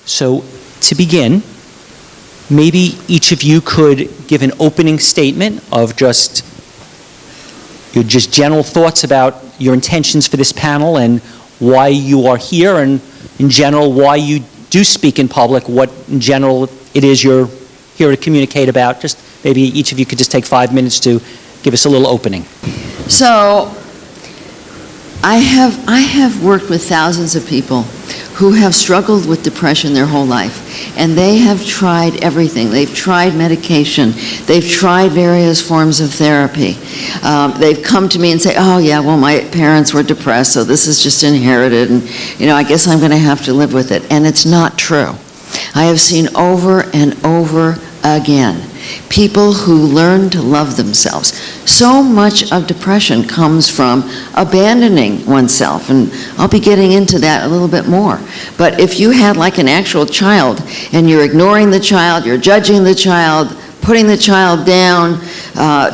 So to begin, maybe each of you could give an opening statement of just your just general thoughts about your intentions for this panel and why you are here, and in general why you do speak in public, what in general it is you're here to communicate about. Just maybe each of you could just take 5 minutes to give us a little opening. So I have worked with thousands of people who have struggled with depression their whole life, and they have tried everything. They've tried medication, they've tried various forms of therapy. They've come to me and say, oh yeah, well my parents were depressed, so this is just inherited, and I guess I'm going to have to live with it. And it's not true. I have seen over and over again people who learn to love themselves. So much of depression comes from abandoning oneself, and I'll be getting into that a little bit more. But if you had like an actual child and you're ignoring the child, you're judging the child, putting the child down,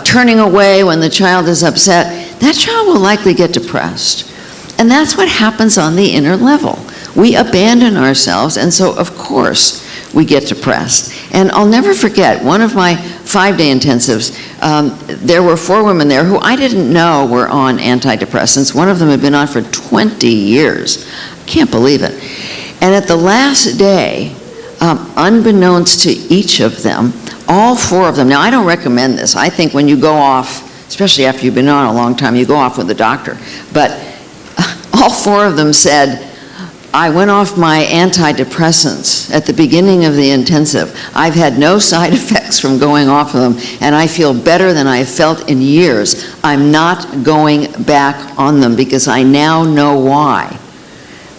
turning away when the child is upset, that child will likely get depressed. And that's what happens on the inner level. We abandon ourselves, and so of course we get depressed. And I'll never forget, one of my 5-day intensives, there were 4 women there who I didn't know were on antidepressants. One of them had been on for 20 years. I can't believe it. And at the last day, unbeknownst to each of them, all 4 of them, now I don't recommend this. I think when you go off, especially after you've been on a long time, you go off with a doctor. But all 4 of them said, I went off my antidepressants at the beginning of the intensive. I've had no side effects from going off of them, and I feel better than I've felt in years. I'm not going back on them because I now know why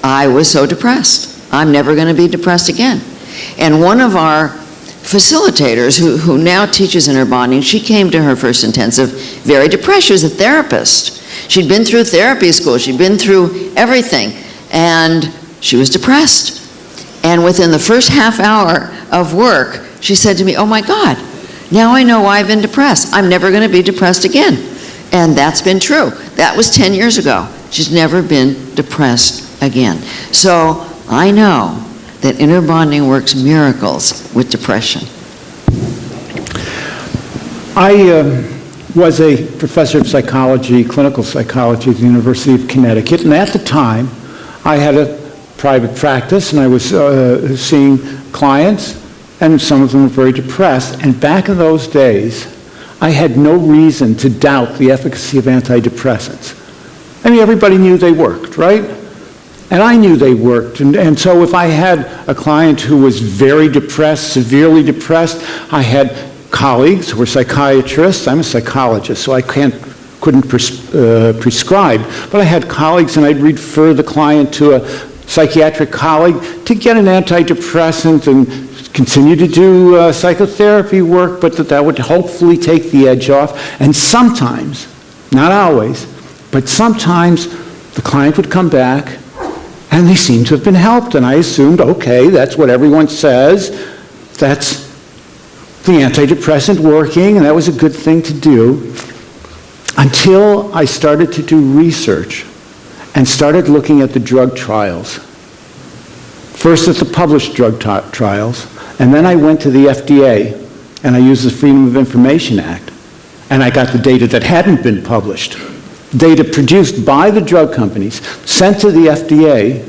I was so depressed. I'm never going to be depressed again. And one of our facilitators, who now teaches inner bonding, she came to her first intensive very depressed. She was a therapist. She'd been through therapy school. She'd been through everything. And she was depressed. And within the first half hour of work, she said to me, oh my God, now I know why I've been depressed. I'm never going to be depressed again. And that's been true. That was 10 years ago. She's never been depressed again. So I know that inner bonding works miracles with depression. I was a professor of psychology, clinical psychology at the University of Connecticut, and at the time, I had a private practice, and I was seeing clients, and some of them were very depressed. And back in those days, I had no reason to doubt the efficacy of antidepressants. I mean, everybody knew they worked, right? And I knew they worked. And so if I had a client who was very depressed, severely depressed, I had colleagues who were psychiatrists. I'm a psychologist, so I couldn't prescribe, but I had colleagues, and I'd refer the client to a psychiatric colleague to get an antidepressant and continue to do psychotherapy work, but that would hopefully take the edge off. And sometimes, not always, but sometimes the client would come back and they seemed to have been helped, and I assumed, okay, that's what everyone says, that's the antidepressant working, and that was a good thing to do. Until I started to do research and started looking at the drug trials. First at the published drug trials, and then I went to the FDA, and I used the Freedom of Information Act, and I got the data that hadn't been published, data produced by the drug companies, sent to the FDA,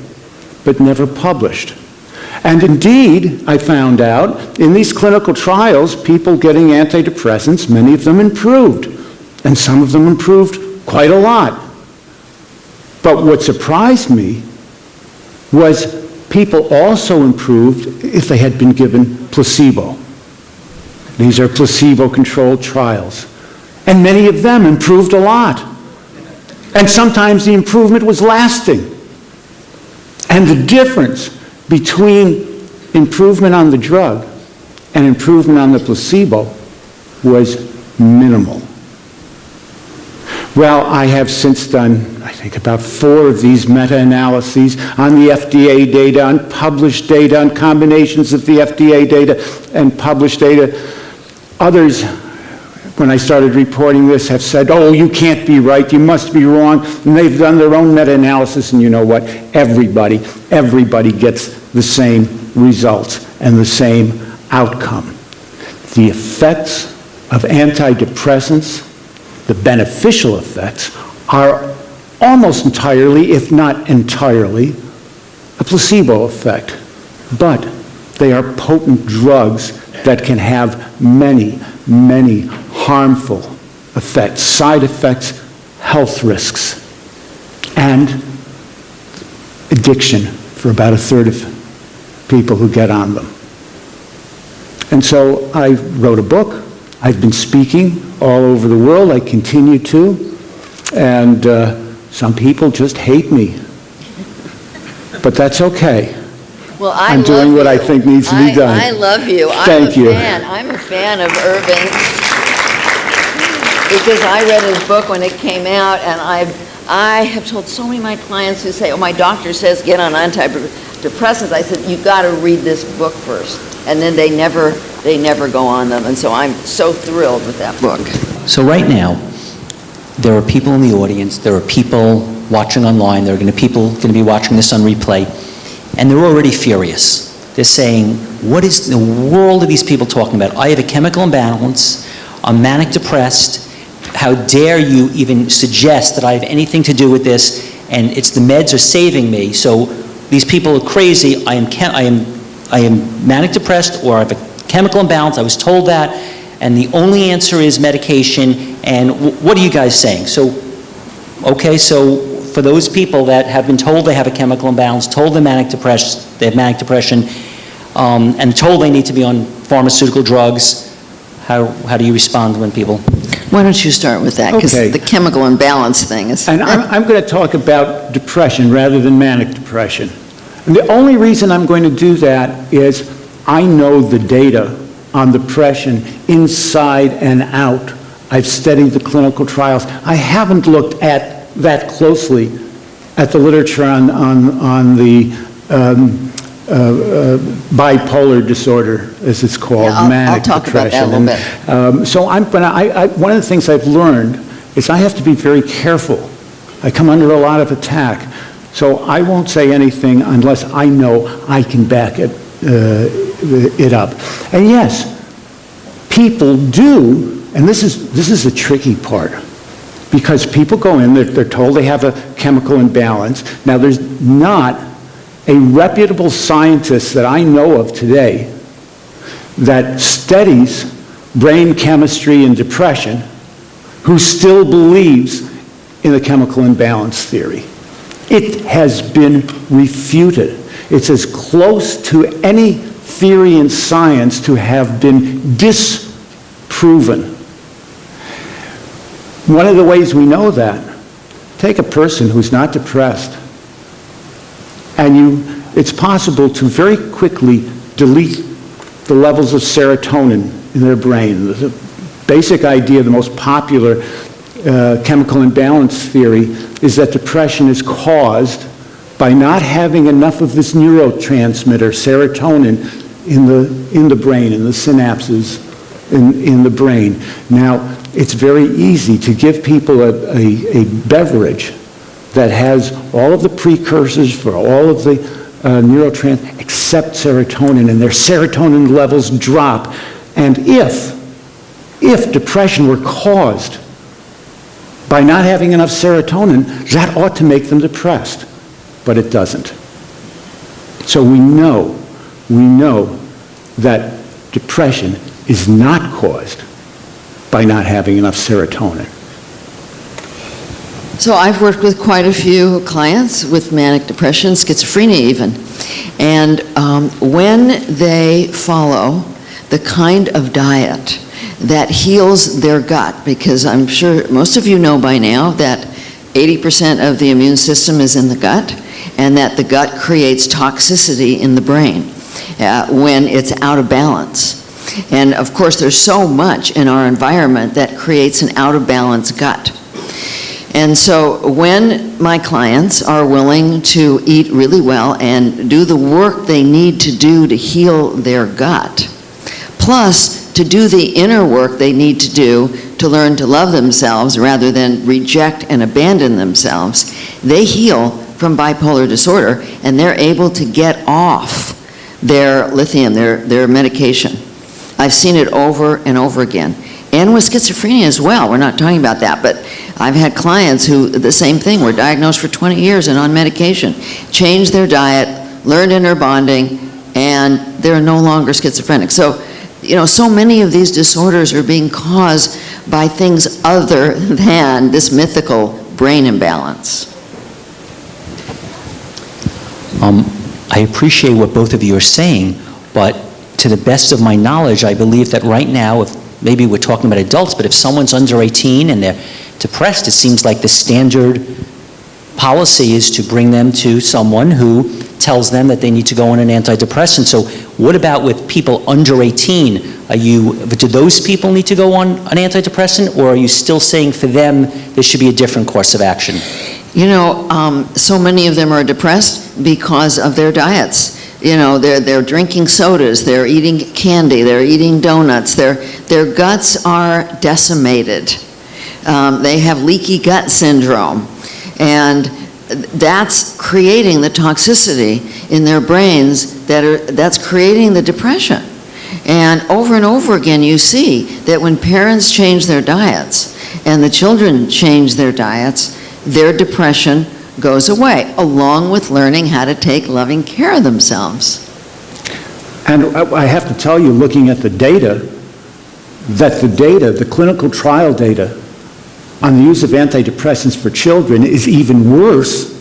but never published. And indeed, I found out, in these clinical trials, people getting antidepressants, many of them improved. And some of them improved quite a lot. But what surprised me was people also improved if they had been given placebo. These are placebo-controlled trials. And many of them improved a lot. And sometimes the improvement was lasting. And the difference between improvement on the drug and improvement on the placebo was minimal. Well, I have since done, I think, about 4 of these meta-analyses on the FDA data, on published data, on combinations of the FDA data and published data. Others, when I started reporting this, have said, oh, you can't be right, you must be wrong. And they've done their own meta-analysis, and you know what? Everybody gets the same results and the same outcome. The effects of antidepressants, the beneficial effects, are almost entirely, if not entirely, a placebo effect. But they are potent drugs that can have many, many harmful effects, side effects, health risks, and addiction for about a third of people who get on them. And so I wrote a book. I've been speaking all over the world. I continue to. And some people just hate me. But that's okay. Well, I'm doing what I think needs to be done. I love you. Thank you. I'm a fan of Irving because I read his book when it came out, and I have told so many of my clients who say, "Oh, my doctor says get on antidepressants." I said, "You've got to read this book first," and then they never go on them. And so I'm so thrilled with that book. So right now, there are people in the audience, there are people watching online, there are people going to be watching this on replay, and they're already furious. They're saying, what is the world are these people talking about? I have a chemical imbalance, I'm manic depressed, how dare you even suggest that I have anything to do with this, and it's the meds are saving me, so these people are crazy, I am manic depressed, or I have a chemical imbalance, I was told that, and the only answer is medication, and what are you guys saying? So, okay, so for those people that have been told they have a chemical imbalance, told they have manic depression, and told they need to be on pharmaceutical drugs, how do you respond when people? Why don't you start with that? Because Okay. the chemical imbalance thing is... And I'm going to talk about depression rather than manic depression. And the only reason I'm going to do that is I know the data on depression inside and out. I've studied the clinical trials. I haven't looked at that closely at the literature on the bipolar disorder, as it's called, Yeah, manic I'll talk about depression. that a little bit. So one of the things I've learned is I have to be very careful. I come under a lot of attack. So I won't say anything unless I know I can back it up. And yes, people do, and this is the tricky part, because people go in, they're told they have a chemical imbalance. Now, there's not a reputable scientist that I know of today that studies brain chemistry and depression who still believes in the chemical imbalance theory. It has been refuted. It's as close to any theory in science to have been disproven. One of the ways we know that, take a person who's not depressed, and it's possible to very quickly delete the levels of serotonin in their brain. The basic idea, the most popular chemical imbalance theory, is that depression is caused by not having enough of this neurotransmitter, serotonin, in the brain, in the synapses in the brain. Now, it's very easy to give people a beverage that has all of the precursors for all of the neurotransmitters except serotonin, and their serotonin levels drop. And if depression were caused by not having enough serotonin, that ought to make them depressed, but it doesn't. So we know that depression is not caused by not having enough serotonin. So I've worked with quite a few clients with manic depression, schizophrenia even. And when they follow the kind of diet that heals their gut, because I'm sure most of you know by now that 80% of the immune system is in the gut, and that the gut creates toxicity in the brain when it's out of balance. And of course, there's so much in our environment that creates an out of balance gut. And so when my clients are willing to eat really well and do the work they need to do to heal their gut, plus to do the inner work they need to do to learn to love themselves rather than reject and abandon themselves, they heal from bipolar disorder, and they're able to get off their lithium, their medication. I've seen it over and over again. And with schizophrenia as well. We're not talking about that, but I've had clients who, the same thing, were diagnosed for 20 years and on medication, changed their diet, learned inner bonding, and they're no longer schizophrenic. So, so many of these disorders are being caused by things other than this mythical brain imbalance. I appreciate what both of you are saying, but to the best of my knowledge, I believe that right now, if maybe we're talking about adults, but if someone's under 18 and they're depressed, it seems like the standard policy is to bring them to someone who tells them that they need to go on an antidepressant. So what about with people under 18? Do those people need to go on an antidepressant, or are you still saying for them there should be a different course of action? So many of them are depressed because of their diets. They're drinking sodas, they're eating candy, they're eating donuts, their guts are decimated. They have leaky gut syndrome, and that's creating the toxicity in their brains that's creating the depression. And over again you see that when parents change their diets and the children change their diets, their depression goes away, along with learning how to take loving care of themselves. And I have to tell you, looking at the data, that the clinical trial data on the use of antidepressants for children is even worse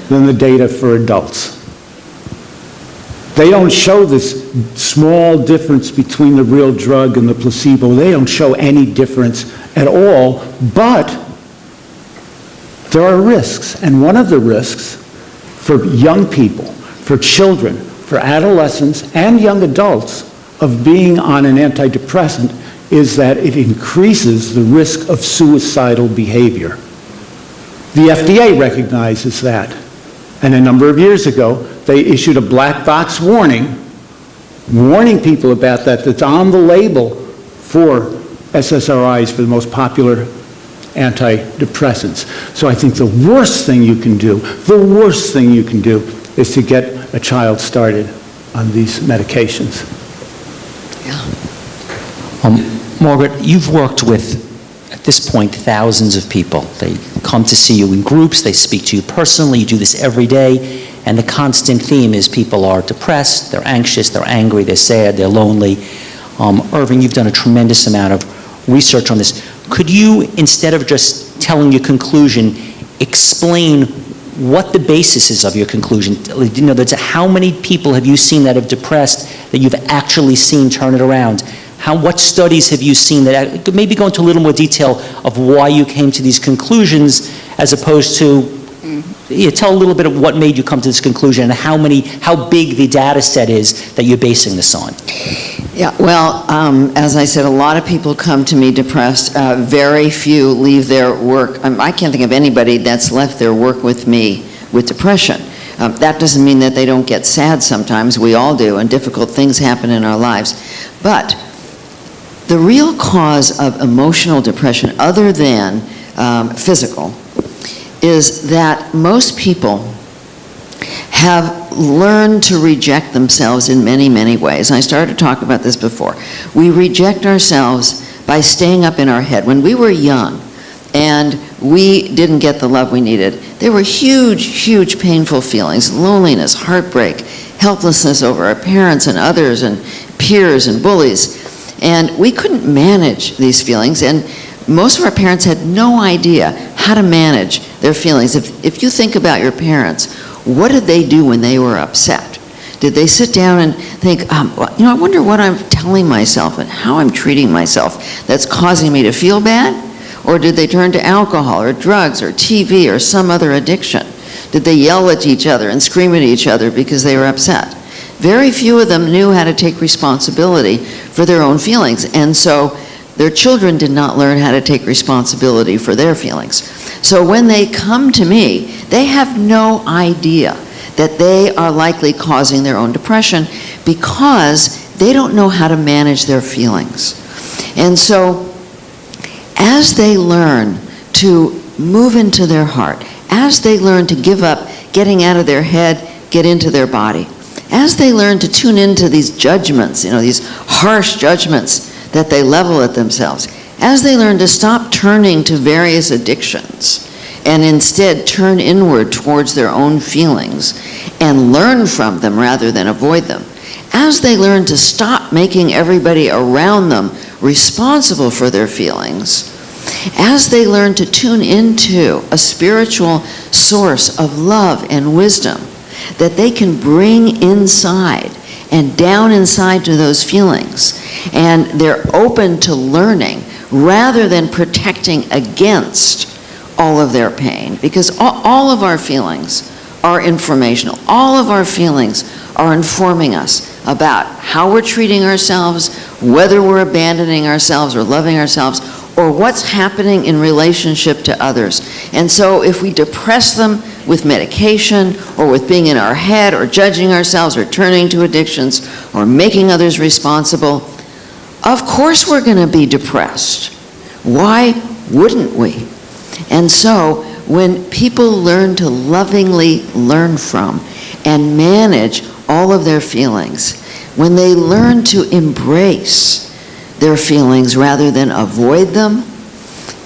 than the data for adults. They don't show this small difference between the real drug and the placebo. They don't show any difference at all, but there are risks, and one of the risks for young people, for children, for adolescents, and young adults of being on an antidepressant is that it increases the risk of suicidal behavior. The FDA recognizes that, and a number of years ago, they issued a black box warning people about that, that's on the label for SSRIs, for the most popular antidepressants. So I think the worst thing you can do is to get a child started on these medications. Yeah. Margaret, you've worked with, at this point, thousands of people. They come to see you in groups, they speak to you personally, you do this every day, and the constant theme is people are depressed, they're anxious, they're angry, they're sad, they're lonely. Irving, you've done a tremendous amount of research on this. Could you, instead of just telling your conclusion, explain what the basis is of your conclusion? How many people have you seen that have depressed that you've actually seen turn it around? What studies have you seen that, maybe go into a little more detail of why you came to these conclusions, as opposed to, tell a little bit of what made you come to this conclusion and how big the data set is that you're basing this on. Yeah, well, as I said, a lot of people come to me depressed. Very few leave their work. I can't think of anybody that's left their work with me with depression. That doesn't mean that they don't get sad sometimes. We all do, and difficult things happen in our lives. But the real cause of emotional depression, other than physical, is that most people have learned to reject themselves in many, many ways. And I started to talk about this before. We reject ourselves by staying up in our head. When we were young and we didn't get the love we needed, there were huge, huge painful feelings, loneliness, heartbreak, helplessness over our parents and others and peers and bullies. And we couldn't manage these feelings, and most of our parents had no idea how to manage their feelings. If you think about your parents, what did they do when they were upset? Did they sit down and think, I wonder what I'm telling myself and how I'm treating myself that's causing me to feel bad? Or did they turn to alcohol or drugs or TV or some other addiction? Did they yell at each other and scream at each other because they were upset? Very few of them knew how to take responsibility for their own feelings, and so their children did not learn how to take responsibility for their feelings. So when they come to me, they have no idea that they are likely causing their own depression because they don't know how to manage their feelings. And so as they learn to move into their heart, as they learn to give up getting out of their head, get into their body, as they learn to tune into these judgments, these harsh judgments that they level at themselves, as they learn to stop turning to various addictions and instead turn inward towards their own feelings and learn from them rather than avoid them, as they learn to stop making everybody around them responsible for their feelings, as they learn to tune into a spiritual source of love and wisdom that they can bring inside and down inside to those feelings, and they're open to learning rather than protecting against all of their pain, because all of our feelings are informational. All of our feelings are informing us about how we're treating ourselves, whether we're abandoning ourselves or loving ourselves, or what's happening in relationship to others. And so if we depress them with medication or with being in our head or judging ourselves or turning to addictions or making others responsible, of course we're going to be depressed. Why wouldn't we? And so when people learn to lovingly learn from and manage all of their feelings, when they learn to embrace their feelings rather than avoid them,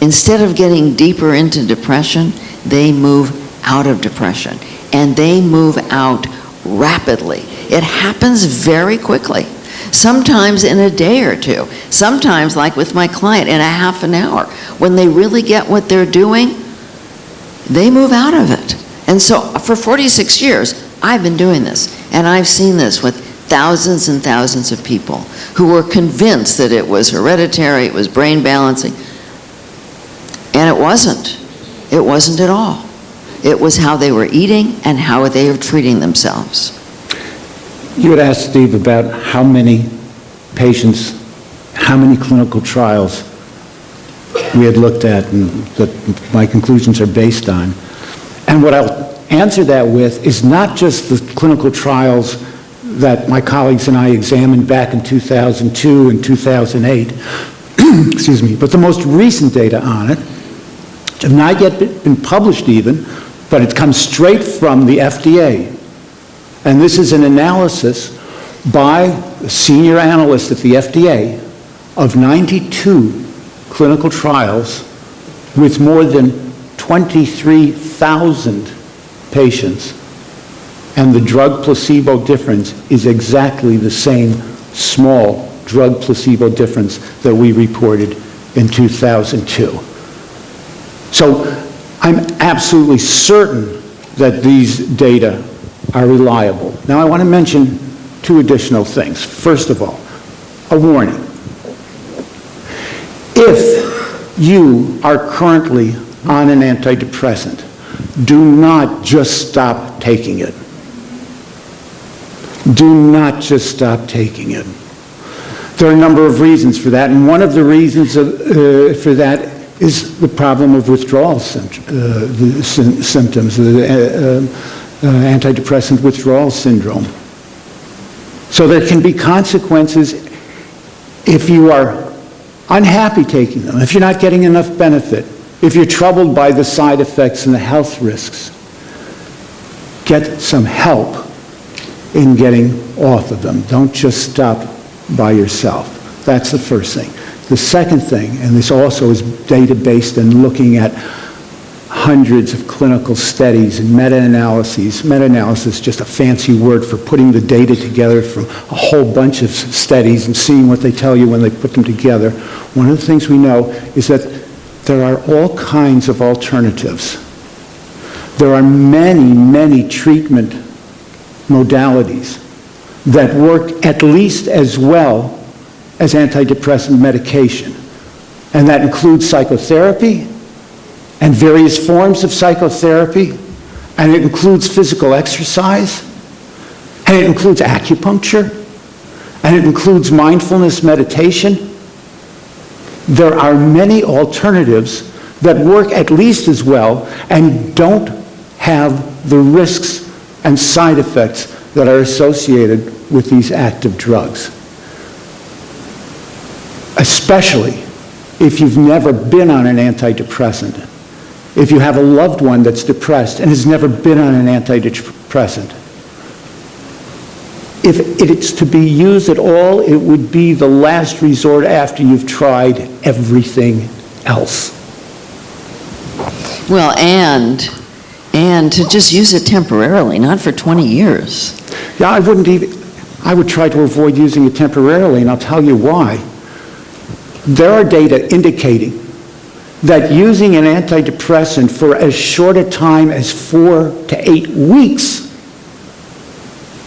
instead of getting deeper into depression, they move out of depression, and they move out rapidly. It happens very quickly, sometimes in a day or two, sometimes, like with my client, in a half an hour. When they really get what they're doing, they move out of it. And so for 46 years, I've been doing this, and I've seen this with thousands and thousands of people who were convinced that it was hereditary, it was brain balancing, and it wasn't. It wasn't at all. It was how they were eating and how they were treating themselves. You had asked Steve about how many patients, how many clinical trials we had looked at and that my conclusions are based on. And what I'll answer that with is not just the clinical trials that my colleagues and I examined back in 2002 and 2008, excuse me, but the most recent data on it, which have not yet been published even, but it comes straight from the FDA. And this is an analysis by a senior analyst at the FDA of 92 clinical trials with more than 23,000 patients. And the drug placebo difference is exactly the same small drug placebo difference that we reported in 2002. So I'm absolutely certain that these data are reliable. Now I want to mention two additional things. First of all, a warning. If you are currently on an antidepressant, do not just stop taking it. Do not just stop taking it. There are a number of reasons for that, and one of the reasons for that is the problem of withdrawal symptoms, antidepressant withdrawal syndrome. So there can be consequences if you are unhappy taking them, if you're not getting enough benefit, if you're troubled by the side effects and the health risks. Get some help in getting off of them. Don't just stop by yourself. That's the first thing. The second thing, and this also is data-based and looking at hundreds of clinical studies and meta-analyses. Meta-analysis is just a fancy word for putting the data together from a whole bunch of studies and seeing what they tell you when they put them together. One of the things we know is that there are all kinds of alternatives. There are many, many treatment modalities that work at least as well as antidepressant medication. And that includes psychotherapy and various forms of psychotherapy, and it includes physical exercise, and it includes acupuncture, and it includes mindfulness meditation. There are many alternatives that work at least as well and don't have the risks and side effects that are associated with these active drugs. Especially if you've never been on an antidepressant, if you have a loved one that's depressed and has never been on an antidepressant. if it's to be used at all, it would be the last resort after you've tried everything else. Well, and to just use it temporarily, not for 20 years. Yeah, I would try to avoid using it temporarily, and I'll tell you why. There are data indicating that using an antidepressant for as short a time as 4 to 8 weeks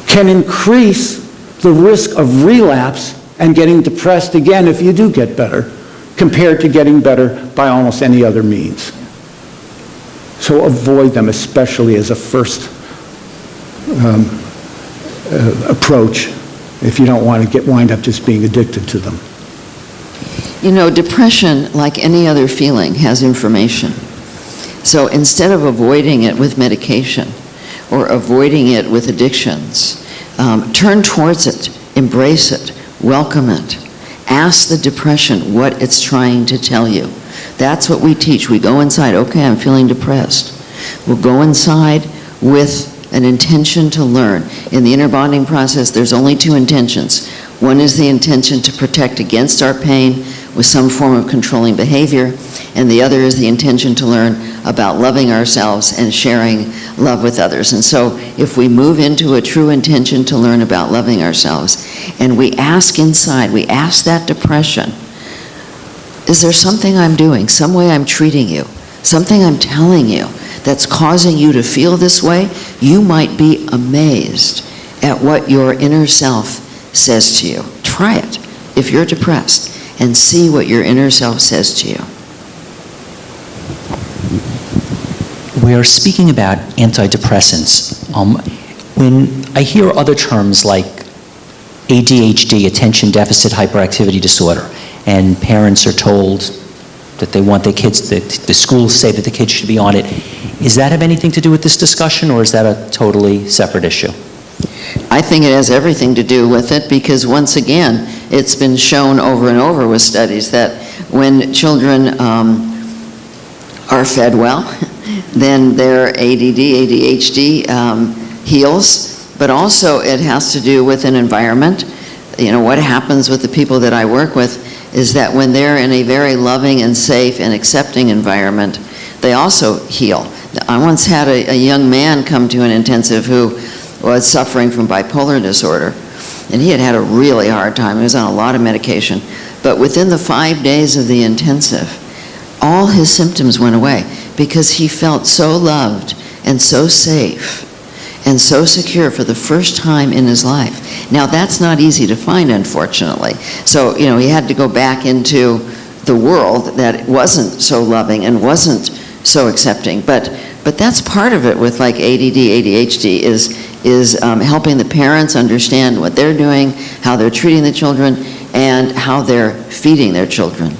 can increase the risk of relapse and getting depressed again if you do get better, compared to getting better by almost any other means. So avoid them, especially as a first approach, if you don't want to wind up just being addicted to them. You know, depression, like any other feeling, has information. So instead of avoiding it with medication or avoiding it with addictions, turn towards it, embrace it, welcome it. Ask the depression what it's trying to tell you. That's what we teach. We go inside, okay, I'm feeling depressed. We'll go inside with an intention to learn. In the inner bonding process, there's only 2 intentions. One is the intention to protect against our pain with some form of controlling behavior, and the other is the intention to learn about loving ourselves and sharing love with others. And so if we move into a true intention to learn about loving ourselves, and we ask inside, we ask that depression, is there something I'm doing, some way I'm treating you, something I'm telling you that's causing you to feel this way? You might be amazed at what your inner self says to you. Try it if you're depressed and see what your inner self says to you. We are speaking about antidepressants. When I hear other terms like ADHD, attention deficit hyperactivity disorder, and parents are told that they want their kids, the schools say that the kids should be on it, does that have anything to do with this discussion, or is that a totally separate issue? I think it has everything to do with it, because once again, it's been shown over and over with studies that when children are fed well, then their ADD, ADHD heals, but also it has to do with an environment. You know, what happens with the people that I work with is that when they're in a very loving and safe and accepting environment, they also heal. I once had a young man come to an intensive who was suffering from bipolar disorder, and he had had a really hard time. He was on a lot of medication, but within the 5 days of the intensive, all his symptoms went away because he felt so loved and so safe and so secure for the first time in his life. Now, that's not easy to find, unfortunately. So, you know, he had to go back into the world that wasn't so loving and wasn't so accepting. But that's part of it with like ADD, ADHD is helping the parents understand what they're doing, how they're treating the children, and how they're feeding their children.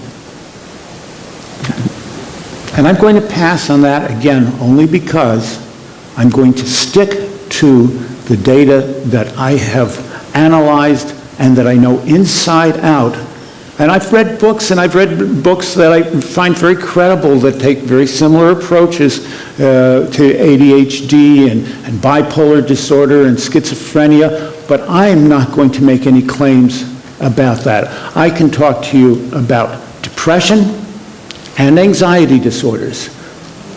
And I'm going to pass on that again only because I'm going to stick to the data that I have analyzed and that I know inside out. And I've read books that I find very credible that take very similar approaches to ADHD and bipolar disorder and schizophrenia, but I am not going to make any claims about that. I can talk to you about depression and anxiety disorders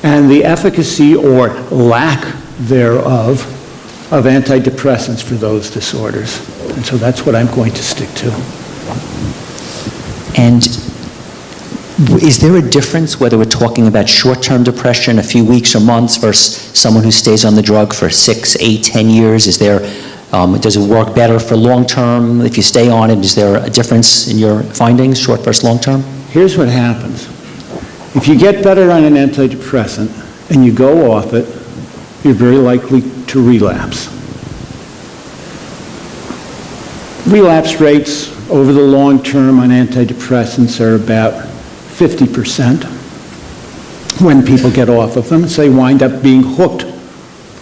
and the efficacy or lack thereof of antidepressants for those disorders. And so that's what I'm going to stick to. And is there a difference whether we're talking about short-term depression, a few weeks or months, versus someone who stays on the drug for 6, 8, 10 years? Is there, does it work better for long-term if you stay on it? Is there a difference in your findings, short versus long-term? Here's what happens. If you get better on an antidepressant and you go off it, you're very likely to relapse. Relapse rates over the long term on antidepressants are about 50% when people get off of them. So they wind up being hooked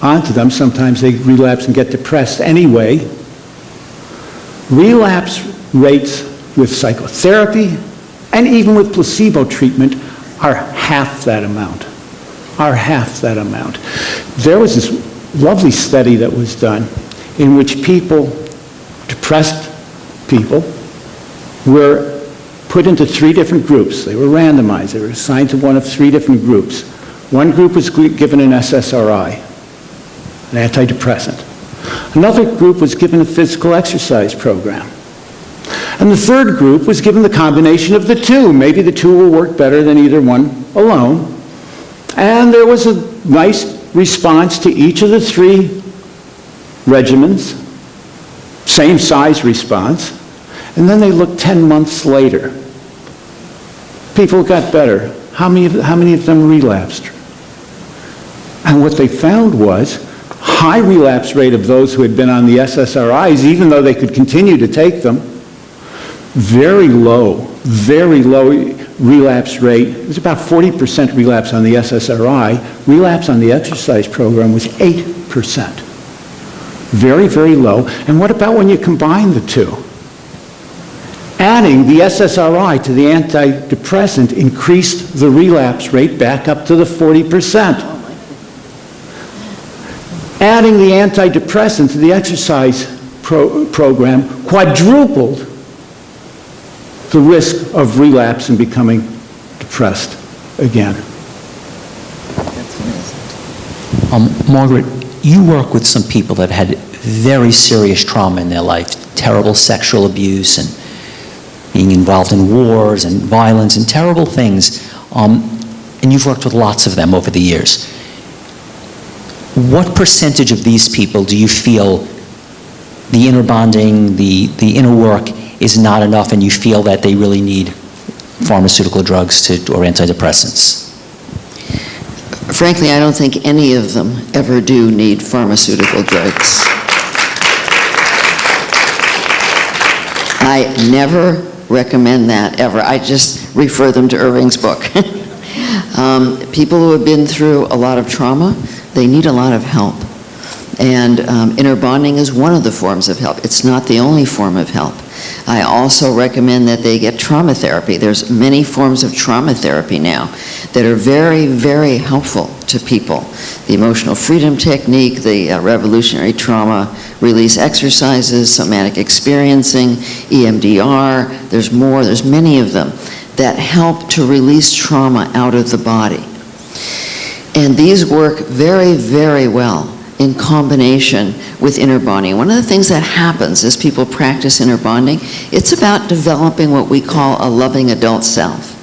onto them. Sometimes they relapse and get depressed anyway. Relapse rates with psychotherapy and even with placebo treatment are half that amount. There was this lovely study that was done in which people depressed people were put into 3 different groups. They were randomized. They were assigned to one of 3 different groups. One group was given an SSRI, an antidepressant. Another group was given a physical exercise program. And the third group was given the combination of the 2. Maybe the 2 will work better than either one alone. And there was a nice response to each of the 3 regimens, same size response. And then they looked 10 months later. People got better. How many of them relapsed? And what they found was high relapse rate of those who had been on the SSRIs, even though they could continue to take them. Very low relapse rate. It was about 40% relapse on the SSRI. Relapse on the exercise program was 8%. Very, very low. And what about when you combine the 2? Adding the SSRI to the antidepressant increased the relapse rate back up to the 40%. Adding the antidepressant to the exercise program quadrupled the risk of relapse and becoming depressed again. Margaret, you work with some people that had very serious trauma in their life, terrible sexual abuse and being involved in wars and violence and terrible things, and you've worked with lots of them over the years. What percentage of these people do you feel the inner bonding, the inner work is not enough and you feel that they really need pharmaceutical drugs or antidepressants? Frankly, I don't think any of them ever do need pharmaceutical drugs. I never recommend that, ever. I just refer them to Irving's book. People who have been through a lot of trauma, they need a lot of help. And inner bonding is one of the forms of help. It's not the only form of help. I also recommend that they get trauma therapy. There's many forms of trauma therapy now that are very, very helpful to people. The emotional freedom technique, the revolutionary trauma release exercises, somatic experiencing, EMDR, there's more, there's many of them that help to release trauma out of the body. And these work very, very well in combination with inner bonding. One of the things that happens as people practice inner bonding, it's about developing what we call a loving adult self.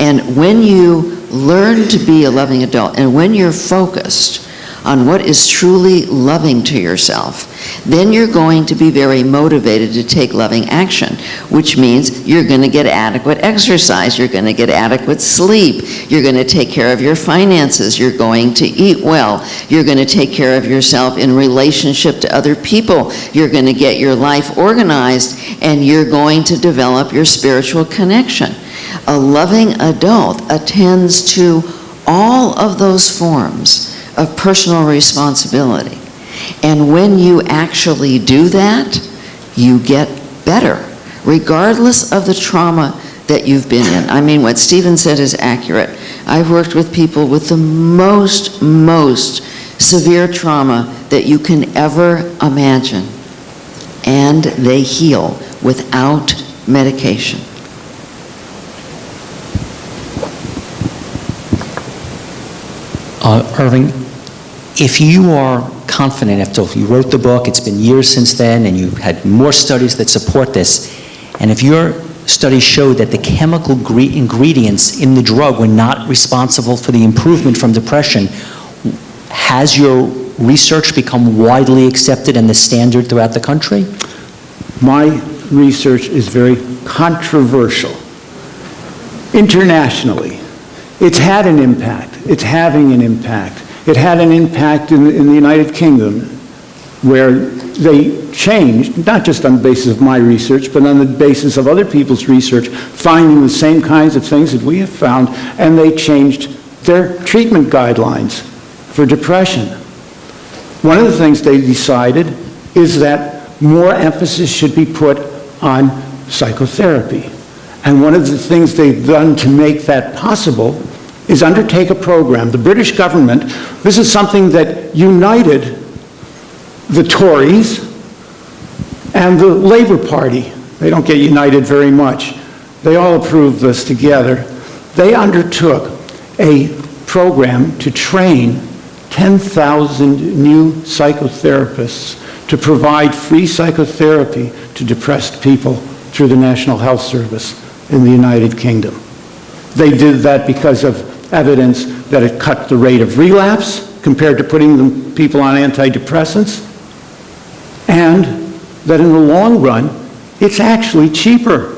And when you learn to be a loving adult, and when you're focused on what is truly loving to yourself, then you're going to be very motivated to take loving action, which means you're going to get adequate exercise, you're going to get adequate sleep, you're going to take care of your finances, you're going to eat well, you're going to take care of yourself in relationship to other people, you're going to get your life organized, and you're going to develop your spiritual connection. A loving adult attends to all of those forms of personal responsibility. And when you actually do that, you get better, regardless of the trauma that you've been in. I mean, what Stephen said is accurate. I've worked with people with the most severe trauma that you can ever imagine, and they heal without medication. Irving, if you are confident after you wrote the book, it's been years since then, and you had more studies that support this, and if your studies showed that the chemical ingredients in the drug were not responsible for the improvement from depression, has your research become widely accepted and the standard throughout the country? My research is very controversial. Internationally, it's had an impact. It's having an impact. It had an impact in the United Kingdom, where they changed, not just on the basis of my research, but on the basis of other people's research, finding the same kinds of things that we have found, and they changed their treatment guidelines for depression. One of the things they decided is that more emphasis should be put on psychotherapy. And one of the things they've done to make that possible is undertake a program. The British government, this is something that united the Tories And the Labor Party, they don't get united very much. They all approved this together. They undertook a program to train 10,000 new psychotherapists to provide free psychotherapy to depressed people through the National Health Service in the United Kingdom. They did that because of evidence that it cut the rate of relapse compared to putting the people on antidepressants, and that in the long run, it's actually cheaper.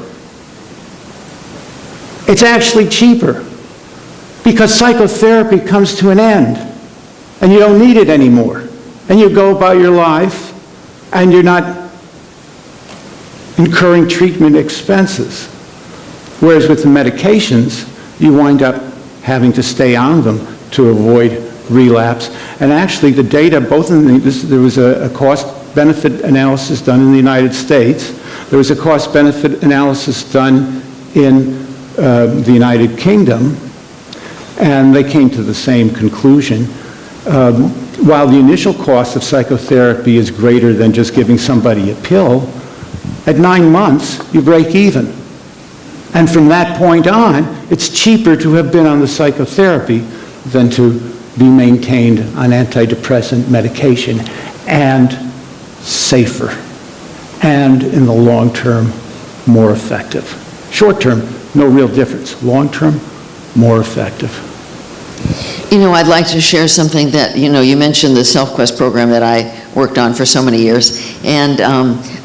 It's actually cheaper because psychotherapy comes to an end and you don't need it anymore. And you go about your life and you're not incurring treatment expenses. Whereas with the medications, you wind up having to stay on them to avoid relapse. And actually the data, there was a cost-benefit analysis done in the United States. There was a cost-benefit analysis done in the United Kingdom, and they came to the same conclusion. While the initial cost of psychotherapy is greater than just giving somebody a pill, at 9 months, you break even. And from that point on, it's cheaper to have been on the psychotherapy than to be maintained on antidepressant medication, and safer, and in the long term, more effective. Short term, no real difference. Long term, more effective. You know, I'd like to share something that, you mentioned the SelfQuest program that I worked on for so many years, and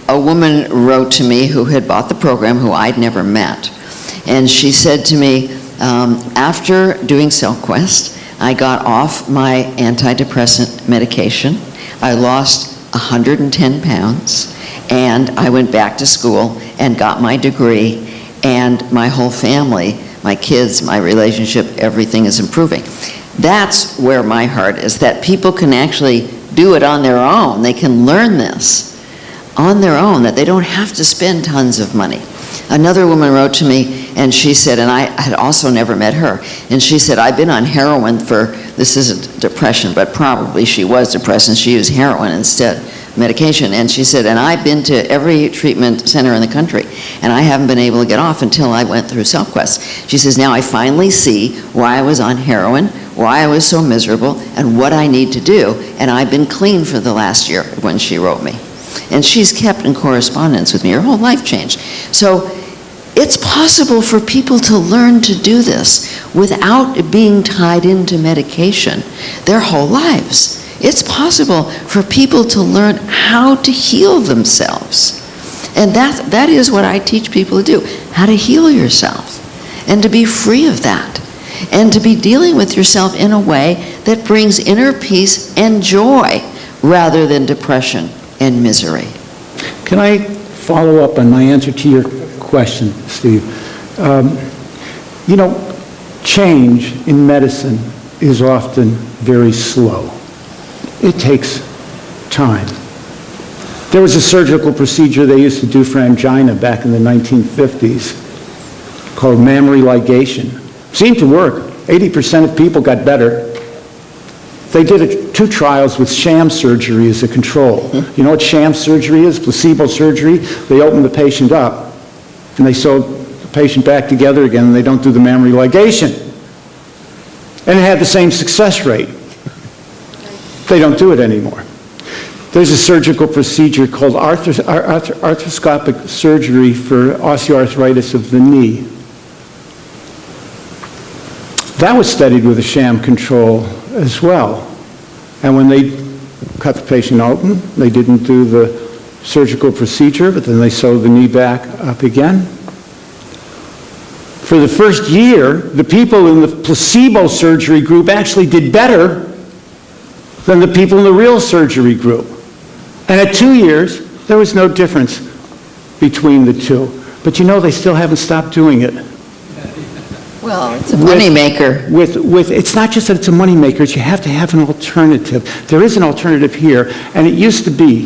a woman wrote to me who had bought the program who I'd never met. And she said to me, after doing SelfQuest, I got off my antidepressant medication. I lost 110 pounds, and I went back to school and got my degree, and my whole family, my kids, my relationship, everything is improving. That's where my heart is, that people can actually do it on their own. They can learn this on their own, that they don't have to spend tons of money. Another woman wrote to me, and she said, and I had also never met her, and she said, I've been on heroin for, this isn't depression, but probably she was depressed, and she used heroin instead, medication. And she said, and I've been to every treatment center in the country, and I haven't been able to get off until I went through SelfQuest. She says, now I finally see why I was on heroin, why I was so miserable, and what I need to do, and I've been clean for the last year when she wrote me. And she's kept in correspondence with me. Her whole life changed. So it's possible for people to learn to do this without being tied into medication their whole lives. It's possible for people to learn how to heal themselves. And that is what I teach people to do, how to heal yourself and to be free of that and to be dealing with yourself in a way that brings inner peace and joy rather than depression and misery. Can I follow up on my answer to your question, Steve? Change in medicine is often very slow. It takes time. There was a surgical procedure they used to do for angina back in the 1950s called mammary ligation. Seemed to work. 80% of people got better. They did 2 trials with sham surgery as a control. You know what sham surgery is? Placebo surgery. They open the patient up and they sew the patient back together again, and they don't do the mammary ligation. And it had the same success rate. They don't do it anymore. There's a surgical procedure called arthroscopic surgery for osteoarthritis of the knee. That was studied with a sham control as well. And when they cut the patient open, they didn't do the surgical procedure, but then they sewed the knee back up again. For the first year, the people in the placebo surgery group actually did better than the people in the real surgery group. And at 2 years, there was no difference between the two. But they still haven't stopped doing it. Well, it's a moneymaker. It's not just that it's a moneymaker, it's you have to have an alternative. There is an alternative here, and it used to be,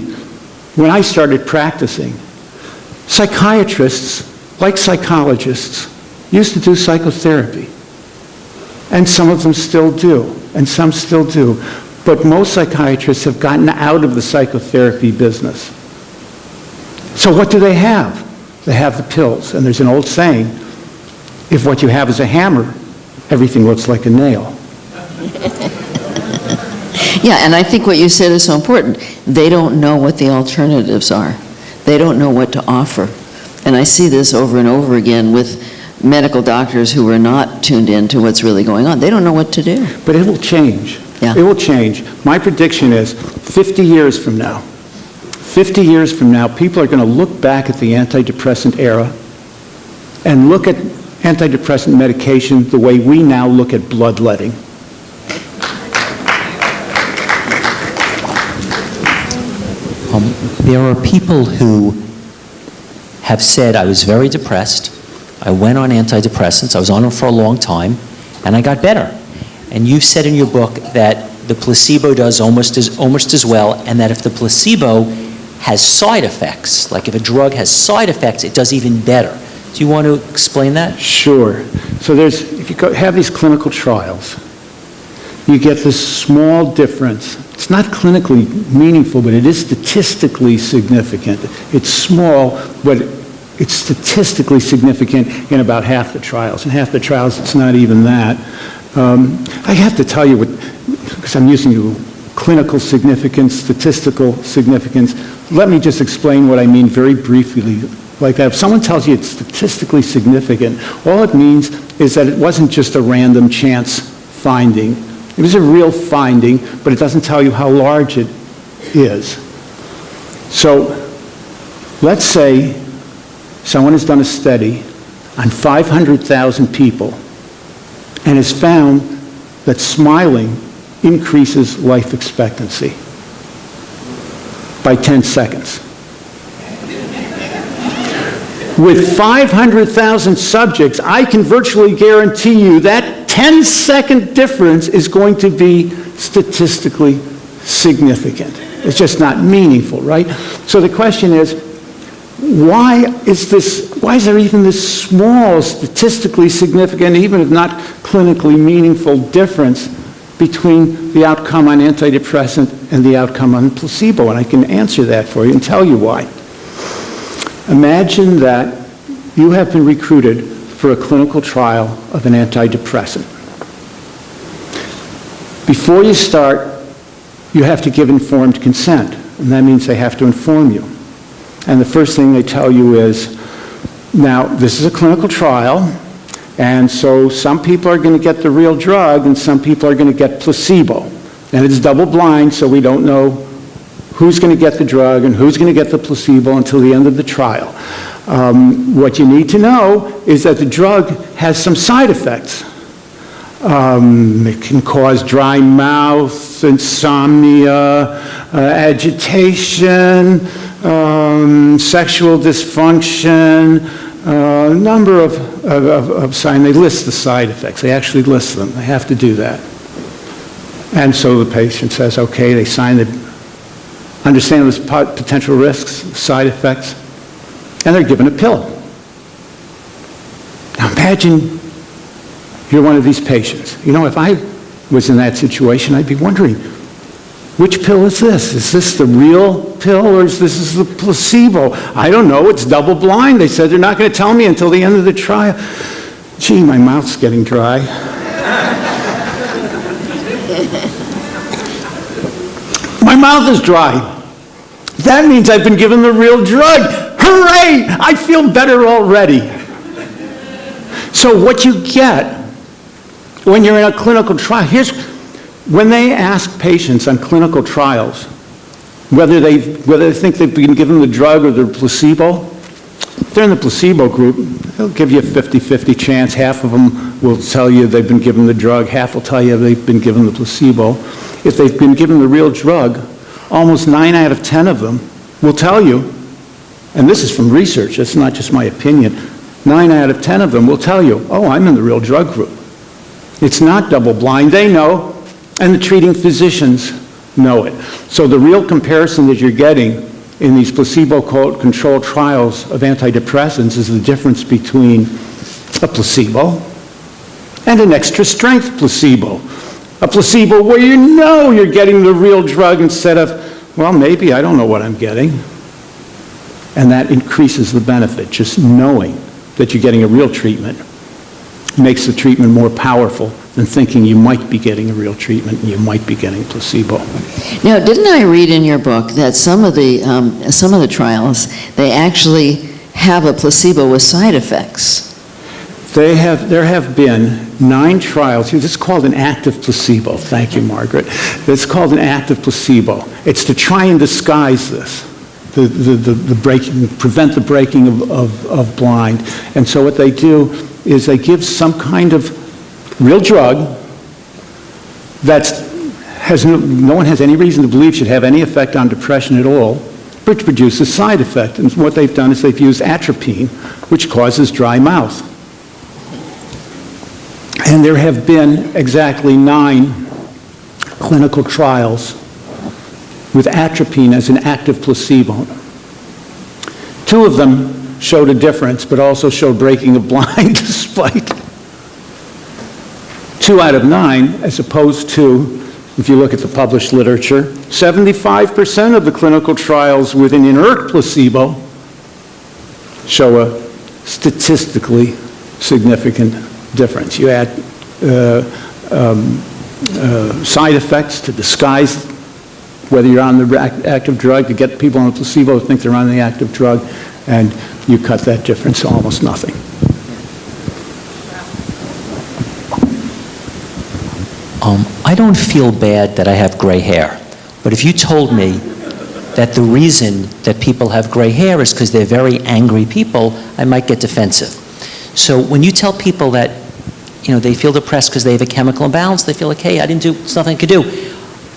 when I started practicing, psychiatrists, like psychologists, used to do psychotherapy. And some of them still do, and some still do. But most psychiatrists have gotten out of the psychotherapy business. So what do they have? They have the pills. And there's an old saying, if what you have is a hammer, everything looks like a nail. Yeah, and I think what you said is so important. They don't know what the alternatives are. They don't know what to offer. And I see this over and over again with medical doctors who are not tuned in to what's really going on. They don't know what to do. But it will change. Yeah. It will change. My prediction is 50 years from now, people are going to look back at the antidepressant era and look at antidepressant medication the way we now look at bloodletting. There are people who have said, I was very depressed, I went on antidepressants, I was on them for a long time, and I got better. And you said in your book that the placebo does almost as well, and that if the placebo has side effects, like if a drug has side effects, it does even better. Do you want to explain that? Sure. So if you have these clinical trials, you get this small difference. It's not clinically meaningful, but it is statistically significant. It's small, but it's statistically significant in about half the trials. In half the trials, it's not even that. I have to tell you, because I'm using clinical significance, statistical significance, let me just explain what I mean very briefly. Like that, if someone tells you it's statistically significant, all it means is that it wasn't just a random chance finding. It was a real finding, but it doesn't tell you how large it is. So let's say someone has done a study on 500,000 people and has found that smiling increases life expectancy by 10 seconds. With 500,000 subjects, I can virtually guarantee you that 10-second difference is going to be statistically significant. It's just not meaningful, right? So the question is, why is there even this small, statistically significant, even if not clinically meaningful difference between the outcome on antidepressant and the outcome on placebo? And I can answer that for you and tell you why. Imagine that you have been recruited for a clinical trial of an antidepressant. Before you start, you have to give informed consent, and that means they have to inform you. And the first thing they tell you is, now, this is a clinical trial, and so some people are going to get the real drug and some people are going to get placebo. And it's double blind, so we don't know who's going to get the drug and who's going to get the placebo until the end of the trial. What you need to know is that the drug has some side effects. It can cause dry mouth, insomnia, agitation, sexual dysfunction, a number of signs. They list the side effects. They actually list them. They have to do that. And so the patient says, okay, they sign the understand the potential risks, side effects, and they're given a pill. Now imagine you're one of these patients. You know, if I was in that situation, I'd be wondering, which pill is this? Is this the real pill or is this the placebo? I don't know. It's double blind. They said they're not going to tell me until the end of the trial. Gee, my mouth's getting dry. My mouth is dry. That means I've been given the real drug. Hooray! I feel better already. So what you get when you're in a clinical trial, when they ask patients on clinical trials whether they think they've been given the drug or the placebo, if they're in the placebo group, they'll give you a 50-50 chance. Half of them will tell you they've been given the drug, half will tell you they've been given the placebo. If they've been given the real drug, almost 9 out of 10 of them will tell you, and this is from research, it's not just my opinion, 9 out of 10 of them will tell you, oh, I'm in the real drug group. It's not double blind, they know, and the treating physicians know it. So the real comparison that you're getting in these placebo-controlled trials of antidepressants is the difference between a placebo and an extra strength placebo. A placebo where you know you're getting the real drug instead of, well, maybe I don't know what I'm getting. And that increases the benefit. Just knowing that you're getting a real treatment makes the treatment more powerful than thinking you might be getting a real treatment and you might be getting placebo. Now, didn't I read in your book that some of the trials, they actually have a placebo with side effects? There have been 9 trials. This is called an active placebo. Thank you, Margaret. It's called an active placebo. It's to try and disguise this, the breaking, prevent the breaking of blind. And so what they do is they give some kind of real drug that no one has any reason to believe should have any effect on depression at all, which produces side effect. And what they've done is they've used atropine, which causes dry mouth. And there have been exactly 9 clinical trials with atropine as an active placebo. 2 of them showed a difference, but also showed breaking of blind despite 2 out of 9, as opposed to, if you look at the published literature, 75% of the clinical trials with an inert placebo show a statistically significant difference. You add side effects to disguise whether you're on the active drug, to get people on the placebo to think they're on the active drug, and you cut that difference to almost nothing. I don't feel bad that I have gray hair, but if you told me that the reason that people have gray hair is because they're very angry people, I might get defensive. So when you tell people that, they feel depressed because they have a chemical imbalance, they feel like, hey, it's nothing I could do.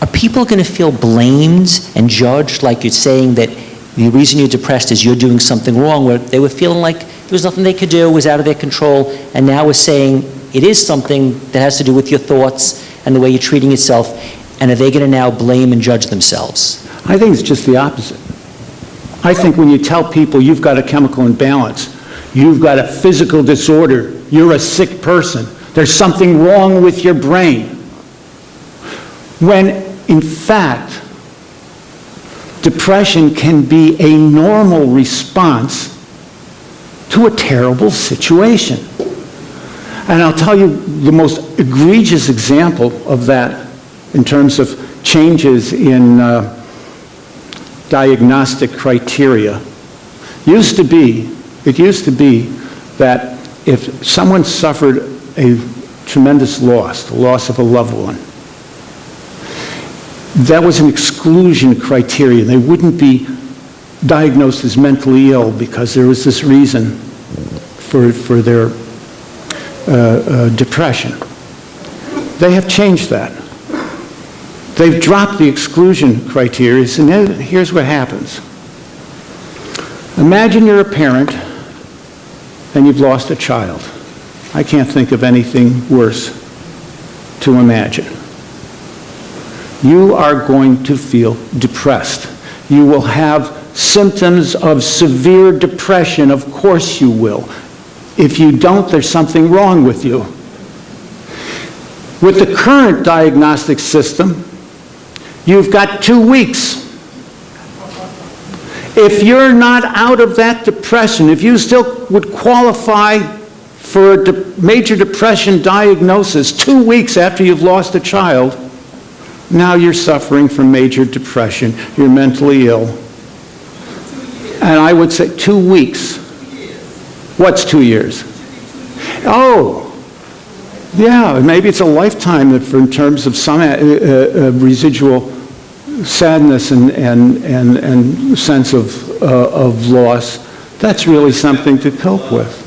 Are people going to feel blamed and judged like you're saying that the reason you're depressed is you're doing something wrong, where they were feeling like there was nothing they could do, it was out of their control, and now we're saying it is something that has to do with your thoughts and the way you're treating yourself, and are they going to now blame and judge themselves? I think it's just the opposite. I think when you tell people you've got a chemical imbalance, you've got a physical disorder, you're a sick person, there's something wrong with your brain, when in fact, depression can be a normal response to a terrible situation. And I'll tell you the most egregious example of that in terms of changes in diagnostic criteria. It used to be that if someone suffered a tremendous loss, the loss of a loved one, that was an exclusion criterion. They wouldn't be diagnosed as mentally ill because there was this reason for their depression. They have changed that. They've dropped the exclusion criteria, and here's what happens. Imagine you're a parent and you've lost a child. I can't think of anything worse to imagine. You are going to feel depressed. You will have symptoms of severe depression. Of course you will. If you don't, there's something wrong with you. With the current diagnostic system, you've got 2 weeks. If you're not out of that depression, if you still would qualify for a major depression diagnosis 2 weeks after you've lost a child, now you're suffering from major depression, you're mentally ill. And I would say 2 weeks. What's 2 years? Oh, yeah, maybe it's a lifetime in terms of some residual sadness and sense of loss. That's really something to cope with.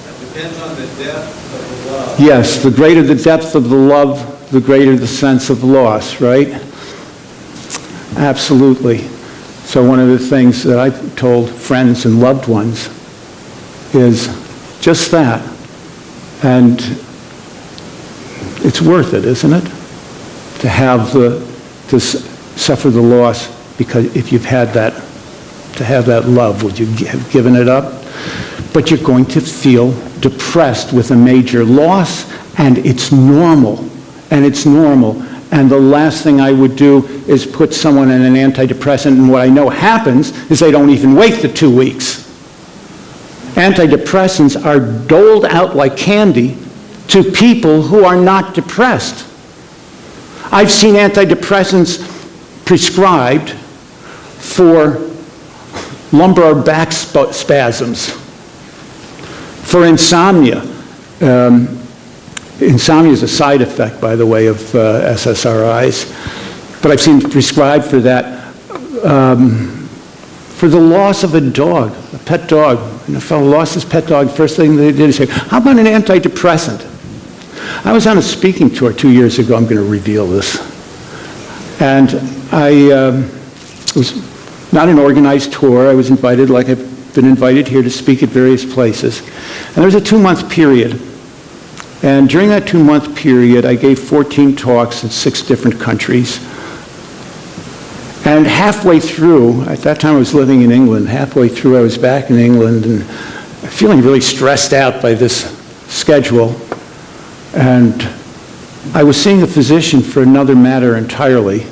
It depends on the depth of the love. Yes, the greater the depth of the love, the greater the sense of loss, right? Absolutely. So one of the things that I've told friends and loved ones is just that. And it's worth it, isn't it? To have to suffer the loss, because if you've had that, to have that love, would you have given it up? But you're going to feel depressed with a major loss, and it's normal. And it's normal. And the last thing I would do is put someone in an antidepressant, and what I know happens is they don't even wait the 2 weeks. Antidepressants are doled out like candy to people who are not depressed. I've seen antidepressants prescribed for lumbar back spasms, for insomnia. Insomnia is a side effect, by the way, of SSRIs, but I've seen prescribed for that. For the loss of a dog, a pet dog. And a fellow lost his pet dog, first thing they did is say, how about an antidepressant? I was on a speaking tour 2 years ago, I'm going to reveal this. And it was not an organized tour, I was invited like I've been invited here to speak at various places. And there was a 2-month period. And during that 2-month period, I gave 14 talks in 6 different countries. And halfway through, at that time I was living in England, halfway through I was back in England and feeling really stressed out by this schedule. And I was seeing a physician for another matter entirely.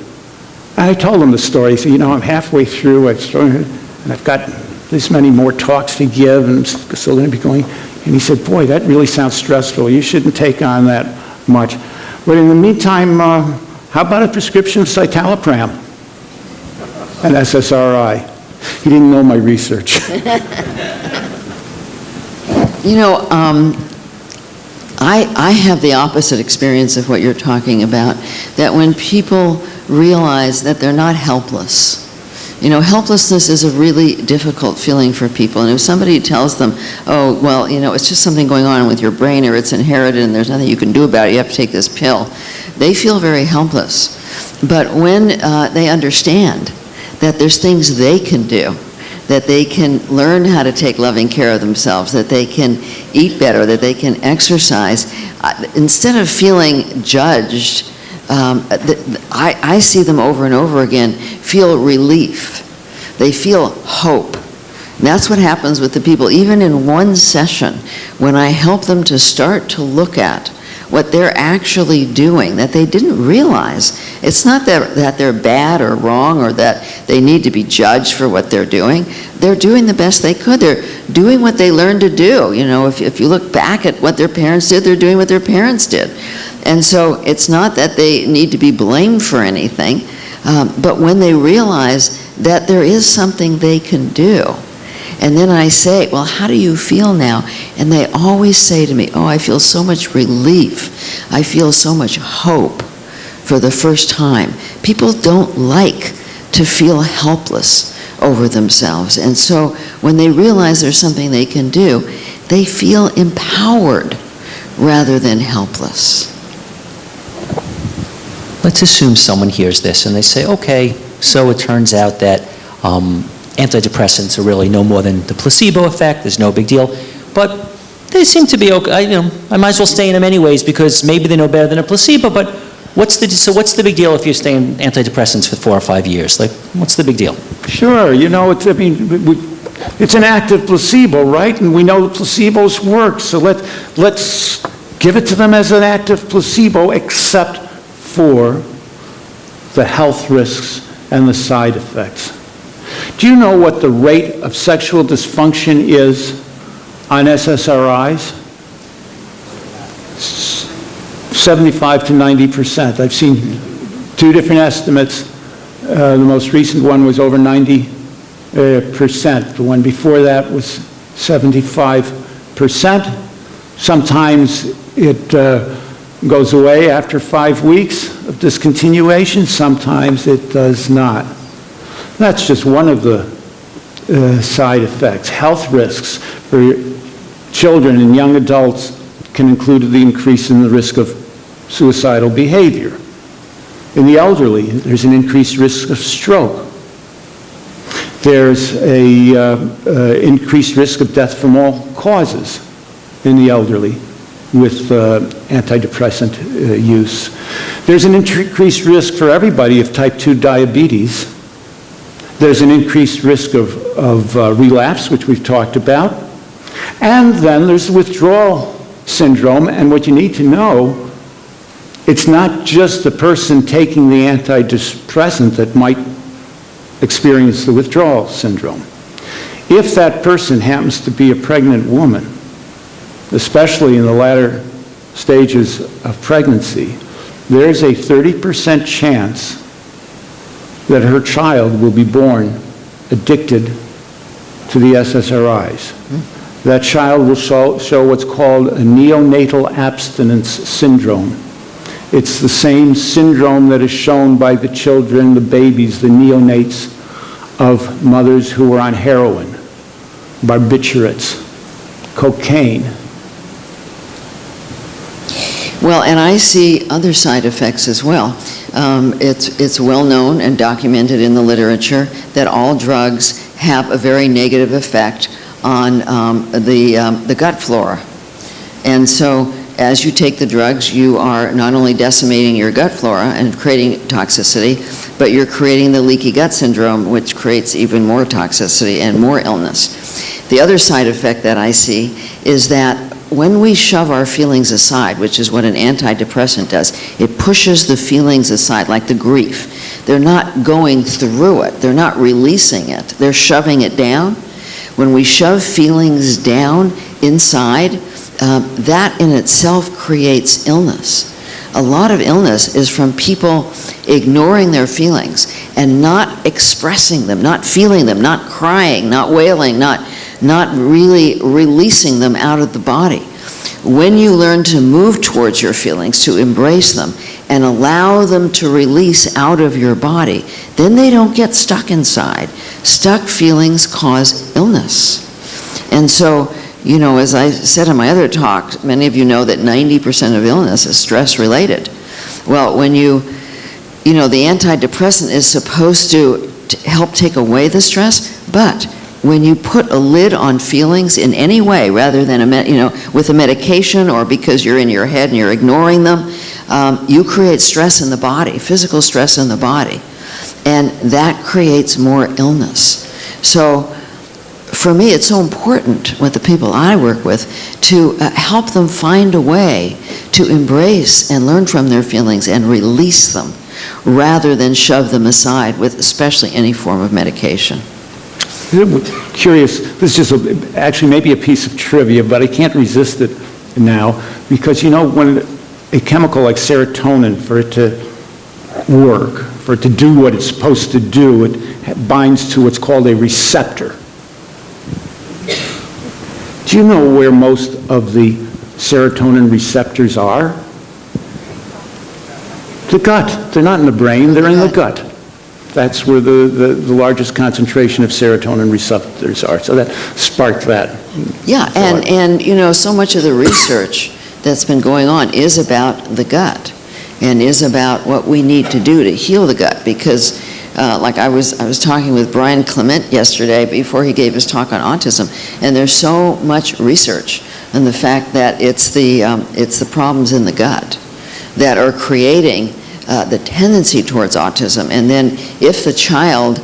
And I told him the story. I said, you know, I'm halfway through, and I've got this many more talks to give, and I'm still going to be going. And he said, boy, that really sounds stressful. You shouldn't take on that much. But in the meantime, how about a prescription of citalopram? An SSRI. He didn't know my research. You know, I have the opposite experience of what you're talking about, that when people realize that they're not helpless. You know, helplessness is a really difficult feeling for people. And if somebody tells them, oh, well, you know, it's just something going on with your brain or it's inherited and there's nothing you can do about it, you have to take this pill, they feel very helpless. But when they understand that there's things they can do, that they can learn how to take loving care of themselves, that they can eat better, that they can exercise, instead of feeling judged, I see them over and over again feel relief. They feel hope. And that's what happens with the people, even in one session, when I help them to start to look at what they're actually doing, that they didn't realize. It's not that they're bad or wrong or that they need to be judged for what they're doing. They're doing the best they could. They're doing what they learned to do. You know, if you look back at what their parents did, they're doing what their parents did. And so it's not that they need to be blamed for anything, but when they realize that there is something they can do. And then I say, well, how do you feel now? And they always say to me, oh, I feel so much relief. I feel so much hope for the first time. People don't like to feel helpless over themselves. And so when they realize there's something they can do, they feel empowered rather than helpless. Let's assume someone hears this and they say, okay, so it turns out that antidepressants are really no more than the placebo effect. There's no big deal. But they seem to be okay. I might as well stay in them anyways because maybe they know better than a placebo. But what's the big deal if you stay in antidepressants for 4 or 5 years? Like, what's the big deal? Sure. You know, it's an active placebo, right? And we know placebos work. So let's give it to them as an active placebo, except for the health risks and the side effects. Do you know what the rate of sexual dysfunction is on SSRIs? 75 to 90%. I've seen 2 different estimates. The most recent one was over 90%. The one before that was 75%. Sometimes it goes away after 5 weeks of discontinuation. Sometimes it does not. That's just one of the side effects. Health risks for children and young adults can include the increase in the risk of suicidal behavior. In the elderly, there's an increased risk of stroke. There's an increased risk of death from all causes in the elderly with antidepressant use. There's an increased risk for everybody of type 2 diabetes. There's an increased risk of relapse, which we've talked about. And then there's withdrawal syndrome, and what you need to know It's not just the person taking the antidepressant that might experience the withdrawal syndrome. If that person happens to be a pregnant woman, especially in the latter stages of pregnancy, there's a 30% chance that her child will be born addicted to the SSRIs. That child will show what's called a neonatal abstinence syndrome. It's the same syndrome that is shown by the children, the babies, the neonates of mothers who are on heroin, barbiturates, cocaine. Well, and I see other side effects as well. It's well known and documented in the literature that all drugs have a very negative effect on the gut flora. And so as you take the drugs, you are not only decimating your gut flora and creating toxicity, but you're creating the leaky gut syndrome, which creates even more toxicity and more illness. The other side effect that I see is that when we shove our feelings aside, which is what an antidepressant does, it pushes the feelings aside, like the grief. They're not going through it. They're not releasing it. They're shoving it down. When we shove feelings down inside, that in itself creates illness. A lot of illness is from people ignoring their feelings and not expressing them, not feeling them, not crying, not wailing, not really releasing them out of the body. When you learn to move towards your feelings, to embrace them, and allow them to release out of your body, then they don't get stuck inside. Stuck feelings cause illness. And so, you know, as I said in my other talk, many of you know that 90% of illness is stress-related. Well, when you know, the antidepressant is supposed to help take away the stress, but when you put a lid on feelings in any way, rather than with a medication or because you're in your head and you're ignoring them, you create stress in the body, physical stress in the body, and that creates more illness. So for me, it's so important with the people I work with to help them find a way to embrace and learn from their feelings and release them, rather than shove them aside with especially any form of medication. Curious, this is just actually maybe a piece of trivia, but I can't resist it now, because you know, when a chemical like serotonin, for it to work, for it to do what it's supposed to do, it binds to what's called a receptor. Do you know where most of the serotonin receptors are? The gut. They're not in the brain, they're in the gut. That's where the largest concentration of serotonin receptors are. So that sparked that. Yeah, and you know, so much of the research that's been going on is about the gut and is about what we need to do to heal the gut, because like I was talking with Brian Clement yesterday before he gave his talk on autism, and there's so much research on the fact that it's the problems in the gut that are creating the tendency towards autism. And then if the child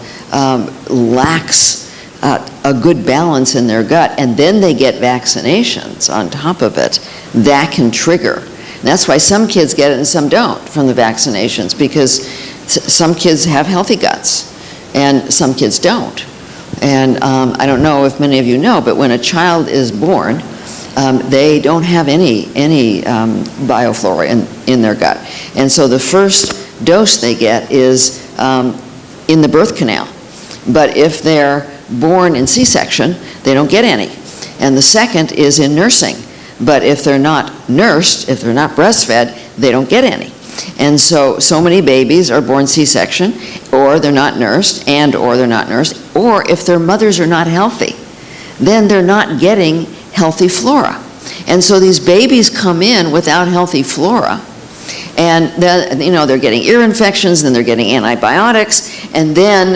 lacks a good balance in their gut, and then they get vaccinations on top of it, that can trigger. And that's why some kids get it and some don't from the vaccinations, because some kids have healthy guts and some kids don't. And I don't know if many of you know, but when a child is born, they don't have any bioflora in their gut. And so the first dose they get is in the birth canal. But if they're born in C-section, they don't get any. And the second is in nursing. But if they're not nursed, if they're not breastfed, they don't get any. And so many babies are born C-section, or they're not nursed, or they're not nursed, or if their mothers are not healthy, then they're not getting healthy flora. And so these babies come in without healthy flora, and then, you know, they're getting ear infections, then they're getting antibiotics, and then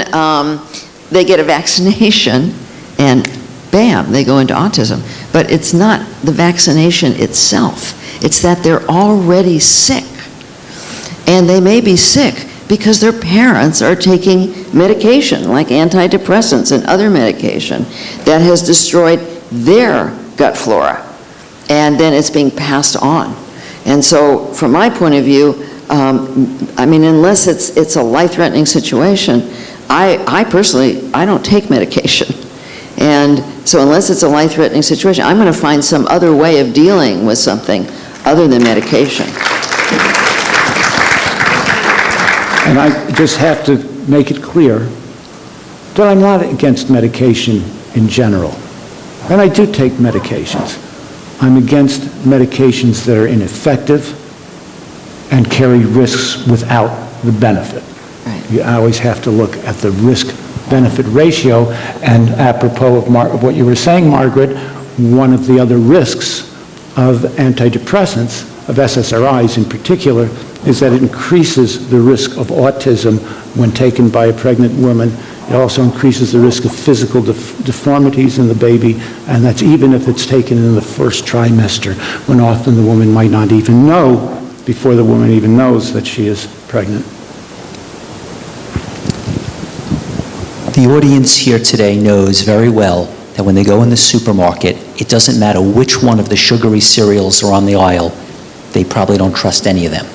they get a vaccination, and bam, they go into autism. But it's not the vaccination itself. It's that they're already sick. And they may be sick because their parents are taking medication, like antidepressants and other medication, that has destroyed their gut flora. And then it's being passed on. And so, from my point of view, I mean, unless it's a life-threatening situation, I personally, I don't take medication. And so unless it's a life-threatening situation, I'm going to find some other way of dealing with something other than medication. And I just have to make it clear that I'm not against medication in general. And I do take medications. I'm against medications that are ineffective and carry risks without the benefit. Right. You always have to look at the risk-benefit ratio. And apropos of what you were saying, Margaret, one of the other risks of antidepressants, of SSRIs in particular, is that it increases the risk of autism when taken by a pregnant woman. It also increases the risk of physical deformities in the baby, and that's even if it's taken in the first trimester, when often the woman might not even know, before the woman even knows that she is pregnant. The audience here today knows very well that when they go in the supermarket, it doesn't matter which one of the sugary cereals are on the aisle, they probably don't trust any of them.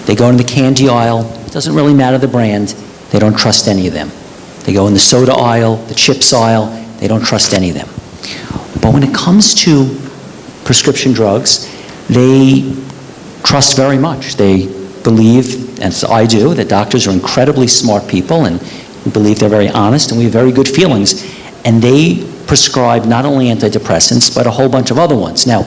They go in the candy aisle, it doesn't really matter the brand, they don't trust any of them. They go in the soda aisle, the chips aisle, they don't trust any of them. But when it comes to prescription drugs, they trust very much. They believe, as I do, that doctors are incredibly smart people, and we believe they're very honest, and we have very good feelings. And they prescribe not only antidepressants, but a whole bunch of other ones. Now,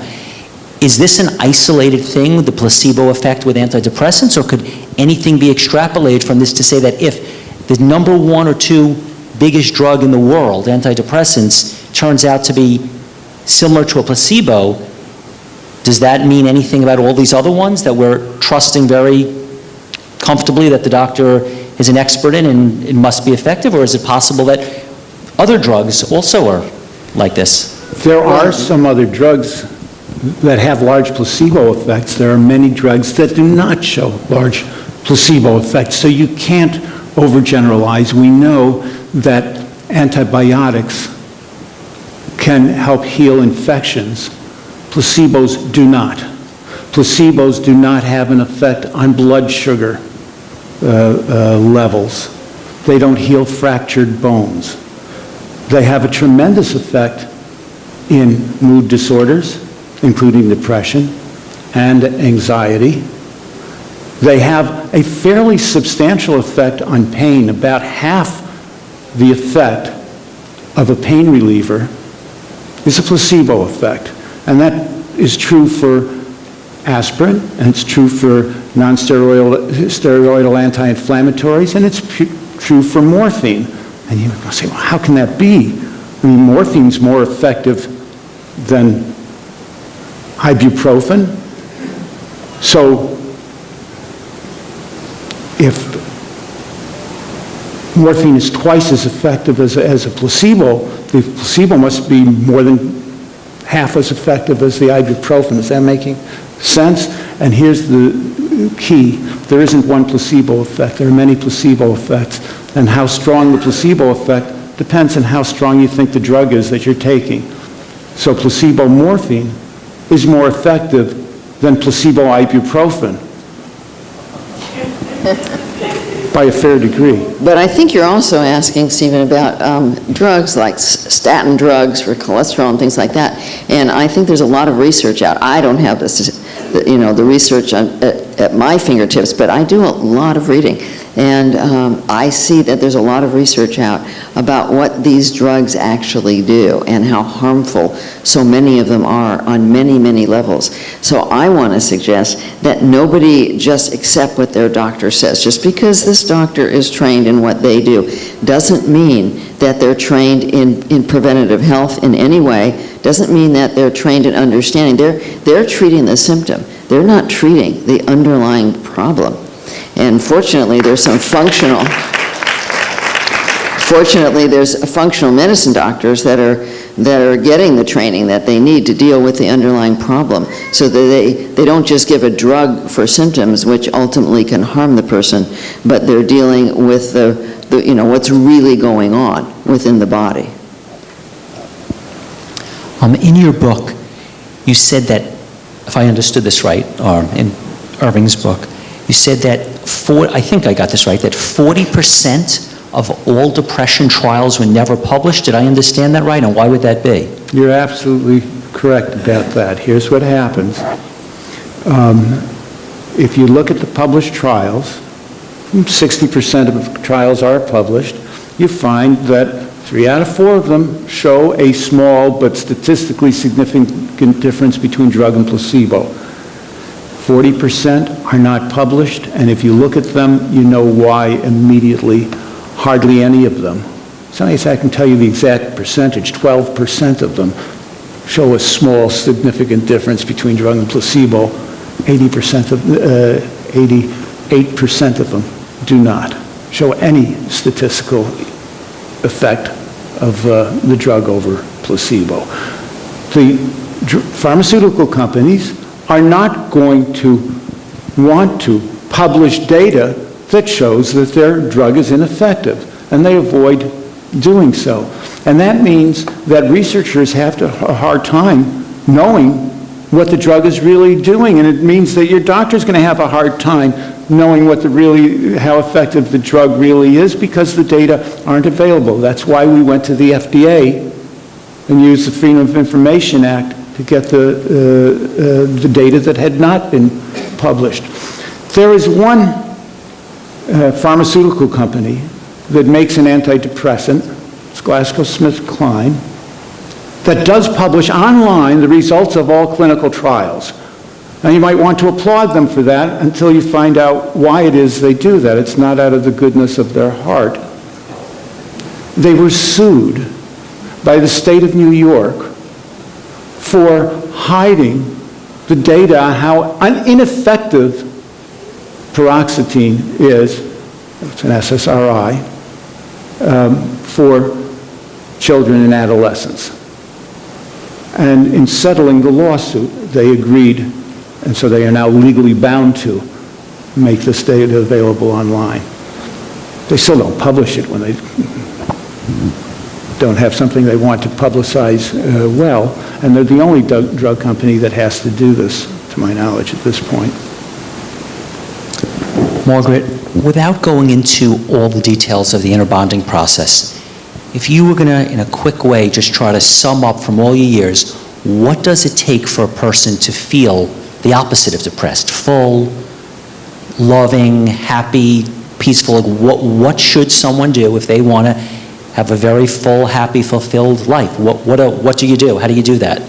is this an isolated thing, the placebo effect with antidepressants, or could anything be extrapolated from this to say that if the number 1 or 2 biggest drug in the world, antidepressants, turns out to be similar to a placebo, does that mean anything about all these other ones that we're trusting very comfortably that the doctor is an expert in and it must be effective, or is it possible that other drugs also are like this? There are some other drugs that have large placebo effects. There are many drugs that do not show large placebo effects, so you can't overgeneralize. We know that antibiotics can help heal infections. Placebos do not. Placebos do not have an effect on blood sugar levels. They don't heal fractured bones. They have a tremendous effect in mood disorders, including depression and anxiety. They have a fairly substantial effect on pain. About half the effect of a pain reliever is a placebo effect. And that is true for aspirin, and it's true for non-steroidal anti-inflammatories, and it's true for morphine. And you're going to say, well, how can that be? I mean, morphine's more effective than ibuprofen. So if morphine is twice as effective as a placebo, the placebo must be more than half as effective as the ibuprofen. Is that making sense? And here's the key. There isn't one placebo effect. There are many placebo effects. And how strong the placebo effect depends on how strong you think the drug is that you're taking. So placebo morphine is more effective than placebo ibuprofen by a fair degree. But I think you're also asking, Stephen, about drugs like statin drugs for cholesterol and things like that. And I think there's a lot of research out. I don't have this, the research at my fingertips, but I do a lot of reading. And I see that there's a lot of research out about what these drugs actually do and how harmful so many of them are on many, many levels. So I want to suggest that nobody just accept what their doctor says. Just because this doctor is trained in what they do doesn't mean that they're trained in preventative health in any way, doesn't mean that they're trained in understanding. They're treating the symptom. They're not treating the underlying problem. And fortunately, there's functional medicine doctors that are getting the training that they need to deal with the underlying problem, so that they don't just give a drug for symptoms which ultimately can harm the person, but they're dealing with the what's really going on within the body. In your book, you said that if I understood this right, in Irving's book, you said that, I think I got this right, that 40% of all depression trials were never published. Did I understand that right? And why would that be? You're absolutely correct about that. Here's what happens. If you look at the published trials, 60% of the trials are published, you find that 3 out of 4 of them show a small but statistically significant difference between drug and placebo. 40% are not published, and if you look at them, you know why immediately. Hardly any of them. Sometimes I can tell you the exact percentage. 12% of them show a small, significant difference between drug and placebo. 88% of them do not show any statistical effect of the drug over placebo. The pharmaceutical companies are not going to want to publish data that shows that their drug is ineffective, and they avoid doing so. And that means that researchers have a hard time knowing what the drug is really doing, and it means that your doctor's going to have a hard time knowing how effective the drug really is, because the data aren't available. That's why we went to the FDA and used the Freedom of Information Act to get the data that had not been published. There is one pharmaceutical company that makes an antidepressant, it's GlaxoSmithKline, that does publish online the results of all clinical trials. Now, you might want to applaud them for that until you find out why it is they do that. It's not out of the goodness of their heart. They were sued by the state of New York for hiding the data on how ineffective paroxetine is, it's an SSRI, for children and adolescents. And in settling the lawsuit, they agreed, and so they are now legally bound to make this data available online. They still don't publish it when they don't have something they want to publicize well, and they're the only drug company that has to do this, to my knowledge, at this point. Margaret, without going into all the details of the inner bonding process, if you were going to, in a quick way, just try to sum up from all your years, what does it take for a person to feel the opposite of depressed? Full, loving, happy, peaceful? What should someone do if they want to have a very full, happy, fulfilled life? What do you do? How do you do that?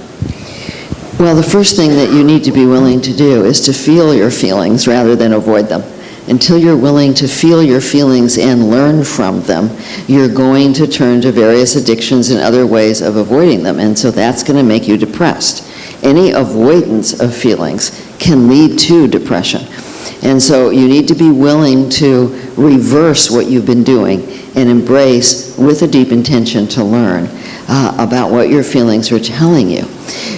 Well, the first thing that you need to be willing to do is to feel your feelings rather than avoid them. Until you're willing to feel your feelings and learn from them, you're going to turn to various addictions and other ways of avoiding them, and so that's going to make you depressed. Any avoidance of feelings can lead to depression. And so you need to be willing to reverse what you've been doing and embrace, with a deep intention, to learn about what your feelings are telling you.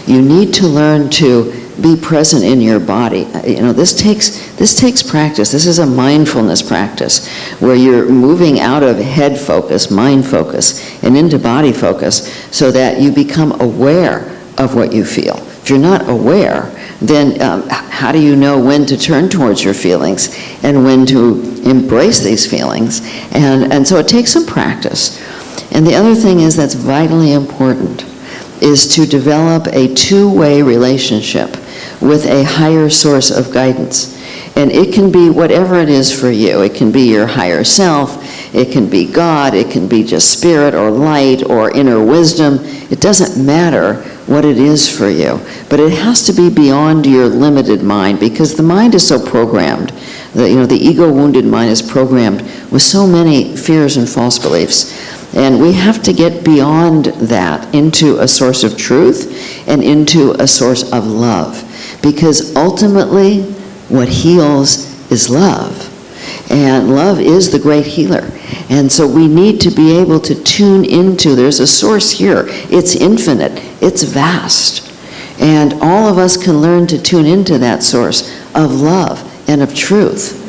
You need to learn to be present in your body. You know, this takes practice. This is a mindfulness practice where you're moving out of head focus, mind focus, and into body focus so that you become aware of what you feel. If you're not aware, then how do you know when to turn towards your feelings and when to embrace these feelings? And so it takes some practice. And the other thing is that's vitally important is to develop a two-way relationship with a higher source of guidance. And it can be whatever it is for you. It can be your higher self, it can be God, it can be just spirit or light or inner wisdom. It doesn't matter what it is for you. But it has to be beyond your limited mind, because the mind is so programmed. The ego-wounded mind is programmed with so many fears and false beliefs. And we have to get beyond that into a source of truth and into a source of love. Because ultimately, what heals is love. And love is the great healer. And so we need to be able to tune into, there's a source here. It's infinite. It's vast. And all of us can learn to tune into that source of love and of truth.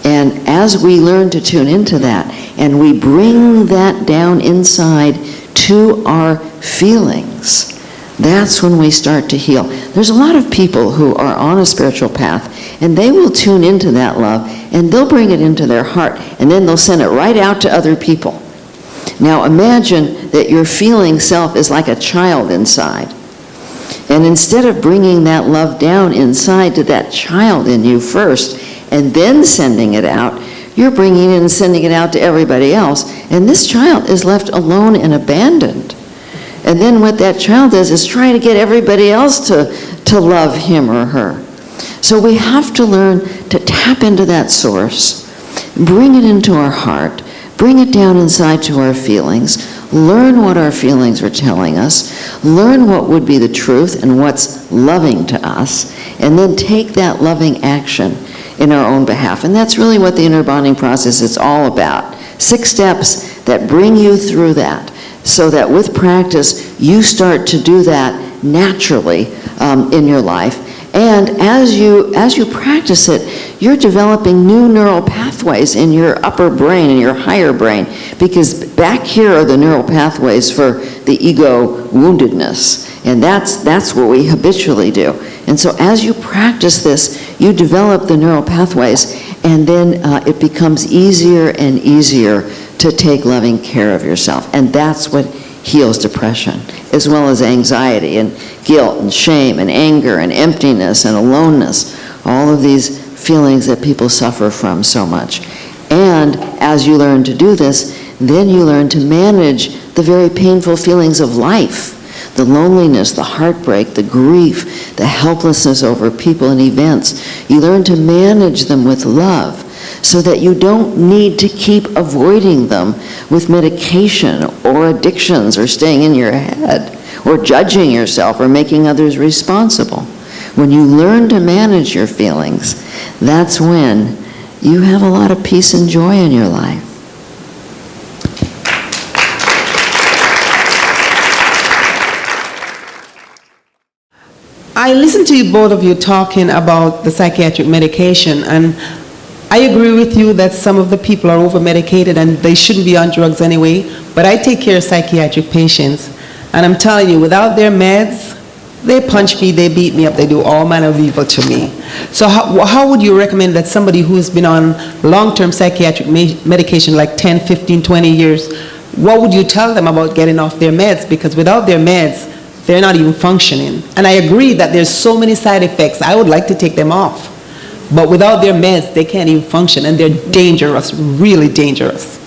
And as we learn to tune into that, and we bring that down inside to our feelings, That's when we start to heal. There's a lot of people who are on a spiritual path, and they will tune into that love, and they'll bring it into their heart, and then they'll send it right out to other people. Now imagine that your feeling self is like a child inside. And instead of bringing that love down inside to that child in you first, and then sending it out, you're bringing it and sending it out to everybody else, and this child is left alone and abandoned. And then what that child does is try to get everybody else to love him or her. So we have to learn to tap into that source, bring it into our heart, bring it down inside to our feelings, learn what our feelings are telling us, learn what would be the truth and what's loving to us, and then take that loving action in our own behalf. And that's really what the inner bonding process is all about. 6 steps that bring you through that, so that with practice, you start to do that naturally in your life. And as you practice it, you're developing new neural pathways in your upper brain and your higher brain, because back here are the neural pathways for the ego woundedness. And that's what we habitually do. And so as you practice this, you develop the neural pathways, and then it becomes easier and easier to take loving care of yourself. And that's what heals depression, as well as anxiety and guilt and shame and anger and emptiness and aloneness, all of these feelings that people suffer from so much. And as you learn to do this, then you learn to manage the very painful feelings of life, the loneliness, the heartbreak, the grief, the helplessness over people and events. You learn to manage them with love, so that you don't need to keep avoiding them with medication or addictions or staying in your head or judging yourself or making others responsible. When you learn to manage your feelings, that's when you have a lot of peace and joy in your life. I listened to you, both of you, talking about the psychiatric medication, and I agree with you that some of the people are over-medicated and they shouldn't be on drugs anyway, but I take care of psychiatric patients, and I'm telling you, without their meds, they punch me, they beat me up, they do all manner of evil to me. So how would you recommend that somebody who's been on long-term psychiatric medication like 10, 15, 20 years, what would you tell them about getting off their meds? Because without their meds, they're not even functioning. And I agree that there's so many side effects. I would like to take them off. But without their meds, they can't even function, and they're dangerous, really dangerous.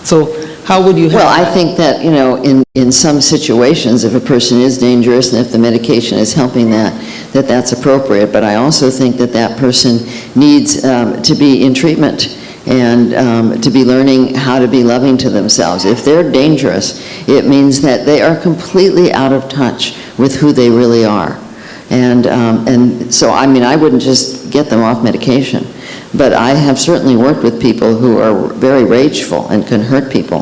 So how would you help? Well, I think that, you know, in some situations, if a person is dangerous and if the medication is helping that's appropriate. But I also think that that person needs to be in treatment and to be learning how to be loving to themselves. If they're dangerous, it means that they are completely out of touch with who they really are. And so, I mean, I wouldn't just get them off medication, but I have certainly worked with people who are very rageful and can hurt people.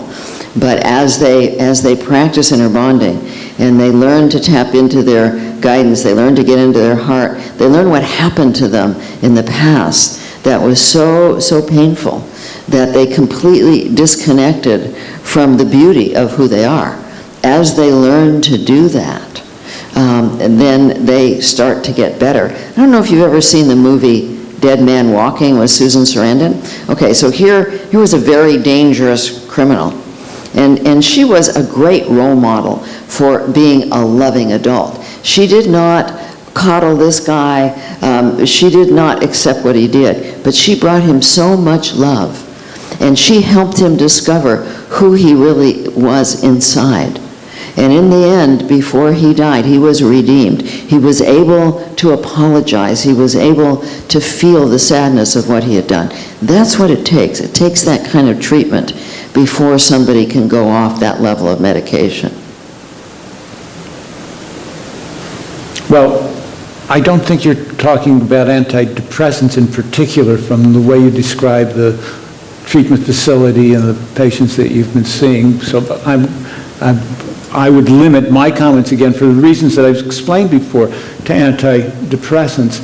But as they practice inner bonding and they learn to tap into their guidance, they learn to get into their heart, they learn what happened to them in the past that was so painful that they completely disconnected from the beauty of who they are. As they learn to do that, and then they start to get better. I don't know if you've ever seen the movie Dead Man Walking with Susan Sarandon. Okay, so here was a very dangerous criminal. And she was a great role model for being a loving adult. She did not coddle this guy. She did not accept what he did. But she brought him so much love. And she helped him discover who he really was inside. And in the end, before he died, he was redeemed. He was able to apologize. He was able to feel the sadness of what he had done. That's what it takes. It takes that kind of treatment before somebody can go off that level of medication. Well, I don't think you're talking about antidepressants in particular from the way you describe the treatment facility and the patients that you've been seeing. So I would limit my comments, again, for the reasons that I've explained before, to antidepressants.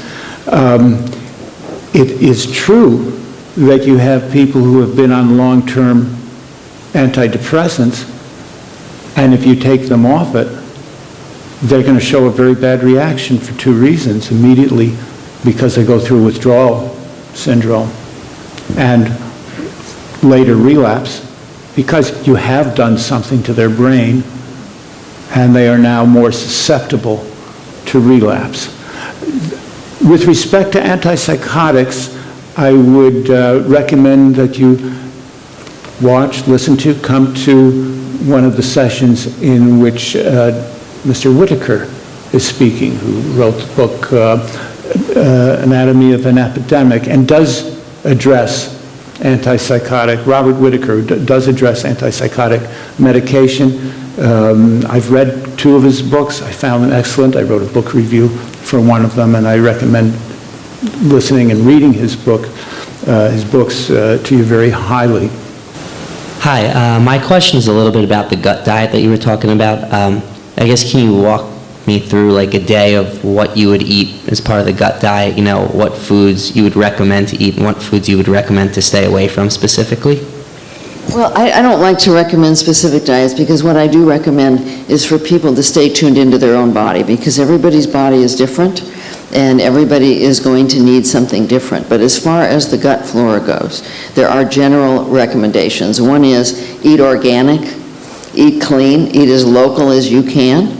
It is true that you have people who have been on long-term antidepressants, and if you take them off it, they're going to show a very bad reaction for two reasons. Immediately, because they go through withdrawal syndrome, and later relapse, because you have done something to their brain, and they are now more susceptible to relapse. With respect to antipsychotics, I would recommend that you watch, listen to, come to one of the sessions in which Mr. Whitaker is speaking, who wrote the book Anatomy of an Epidemic, and does address antipsychotic. Robert Whitaker does address antipsychotic medication. I've read two of his books. I found them excellent. I wrote a book review for one of them, and I recommend listening and reading his books to you very highly. Hi, my question is a little bit about the gut diet that you were talking about. I guess can you walk me through like a day of what you would eat as part of the gut diet, you know, what foods you would recommend to eat and what foods you would recommend to stay away from specifically? Well, I don't like to recommend specific diets, because what I do recommend is for people to stay tuned into their own body, because everybody's body is different and everybody is going to need something different. But as far as the gut flora goes, there are general recommendations. One is eat organic, eat clean, eat as local as you can,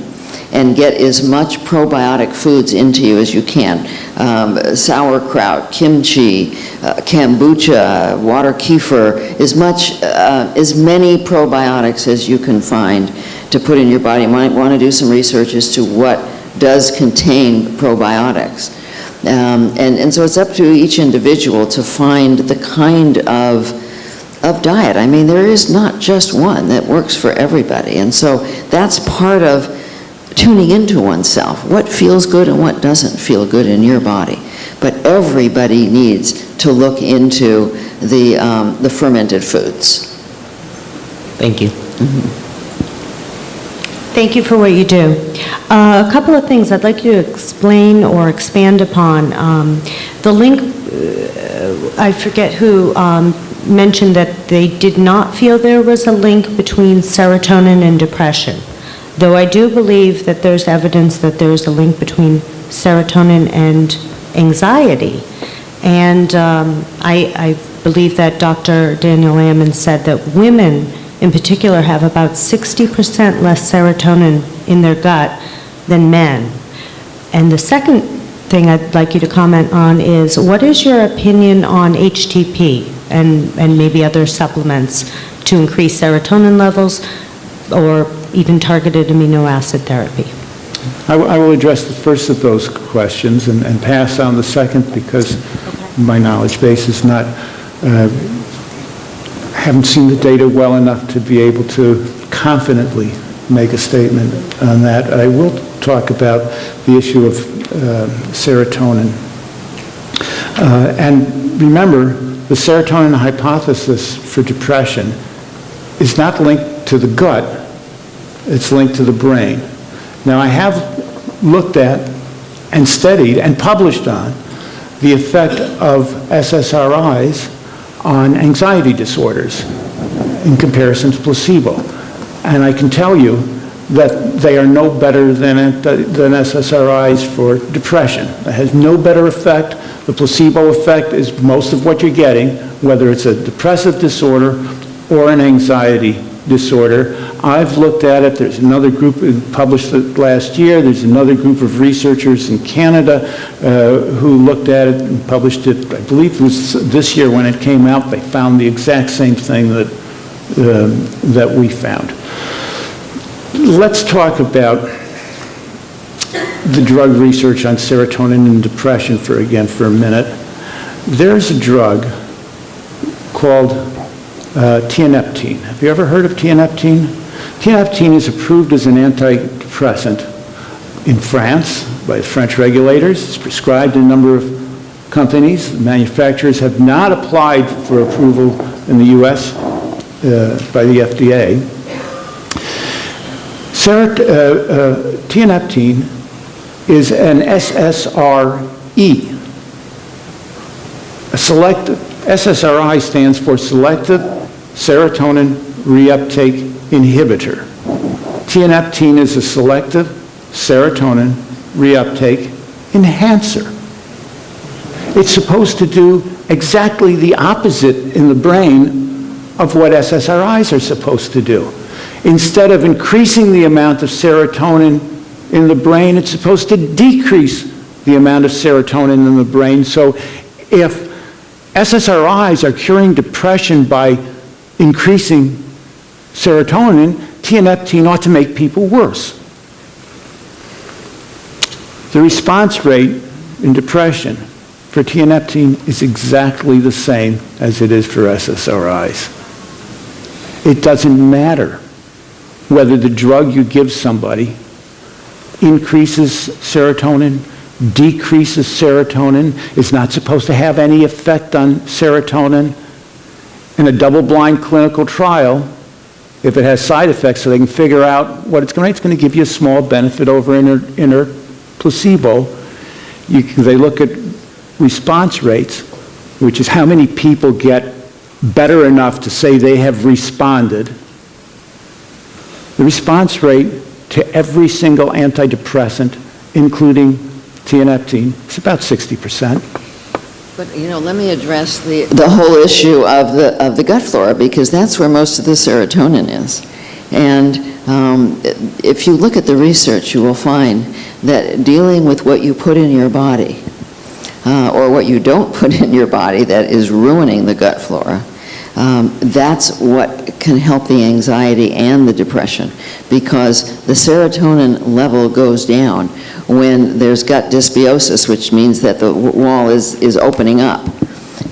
and get as much probiotic foods into you as you can. Sauerkraut, kimchi, kombucha, water kefir, as many probiotics as you can find to put in your body. You might want to do some research as to what does contain probiotics. And so it's up to each individual to find the kind of diet. I mean, there is not just one that works for everybody. And so that's part of tuning into oneself, what feels good and what doesn't feel good in your body. But everybody needs to look into the fermented foods. Thank you. Mm-hmm. Thank you for what you do. A couple of things I'd like you to explain or expand upon. The link, I forget who mentioned that they did not feel there was a link between serotonin and depression. Though I do believe that there's evidence that there's a link between serotonin and anxiety. And I believe that Dr. Daniel Ammon said that women in particular have about 60% less serotonin in their gut than men. And the second thing I'd like you to comment on is, what is your opinion on HTP and maybe other supplements to increase serotonin levels, or even targeted amino acid therapy? I will address the first of those questions and pass on the second, because my knowledge base is not, haven't seen the data well enough to be able to confidently make a statement on that. I will talk about the issue of serotonin. And remember, the serotonin hypothesis for depression is not linked to the gut, it's linked to the brain. Now, I have looked at and studied and published on the effect of SSRIs on anxiety disorders in comparison to placebo. And I can tell you that they are no better than SSRIs for depression. It has no better effect. The placebo effect is most of what you're getting, whether it's a depressive disorder or an anxiety disorder. I've looked at it. There's another group who published it last year. There's another group of researchers in Canada who looked at it and published it. I believe it was this year when it came out. They found the exact same thing that we found. Let's talk about the drug research on serotonin and depression for a minute. There's a drug called tianeptine. Have you ever heard of tianeptine? Tianeptine is approved as an antidepressant in France by French regulators. It's prescribed in a number of companies. The manufacturers have not applied for approval in the U.S. By the FDA. Tianeptine is an SSRE. SSRI stands for Selective Serotonin Reuptake Inhibitor. Tianeptine is a selective serotonin reuptake enhancer. It's supposed to do exactly the opposite in the brain of what SSRIs are supposed to do. Instead of increasing the amount of serotonin in the brain, it's supposed to decrease the amount of serotonin in the brain. So if SSRIs are curing depression by increasing serotonin, tianeptine ought to make people worse. The response rate in depression for tianeptine is exactly the same as it is for SSRIs. It doesn't matter whether the drug you give somebody increases serotonin, decreases serotonin. It's not supposed to have any effect on serotonin. In a double-blind clinical trial, if it has side effects so they can figure out what it's going to give you a small benefit over inner placebo. They look at response rates, which is how many people get better enough to say they have responded. The response rate to every single antidepressant, including tianeptine, is about 60%. But, let me address the whole issue of the gut flora, because that's where most of the serotonin is. And if you look at the research, you will find that dealing with what you put in your body, or what you don't put in your body that is ruining the gut flora, that's what can help the anxiety and the depression, because the serotonin level goes down when there's gut dysbiosis, which means that the wall is opening up.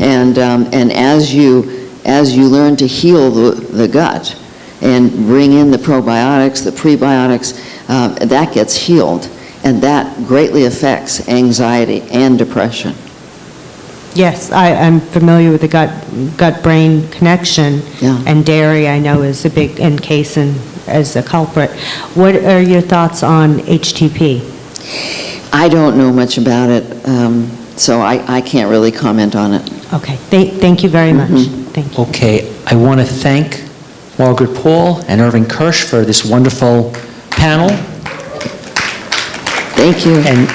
And as you learn to heal the gut and bring in the probiotics, the prebiotics, that gets healed, and that greatly affects anxiety and depression. Yes, I'm familiar with the gut-brain connection. Yeah. And dairy, I know, is a big, and casein as a culprit. What are your thoughts on HTP? I don't know much about it, so I can't really comment on it. Okay, thank you very much. Thank you. Okay, I want to thank Margaret Paul and Irving Kirsch for this wonderful panel. Thank you. And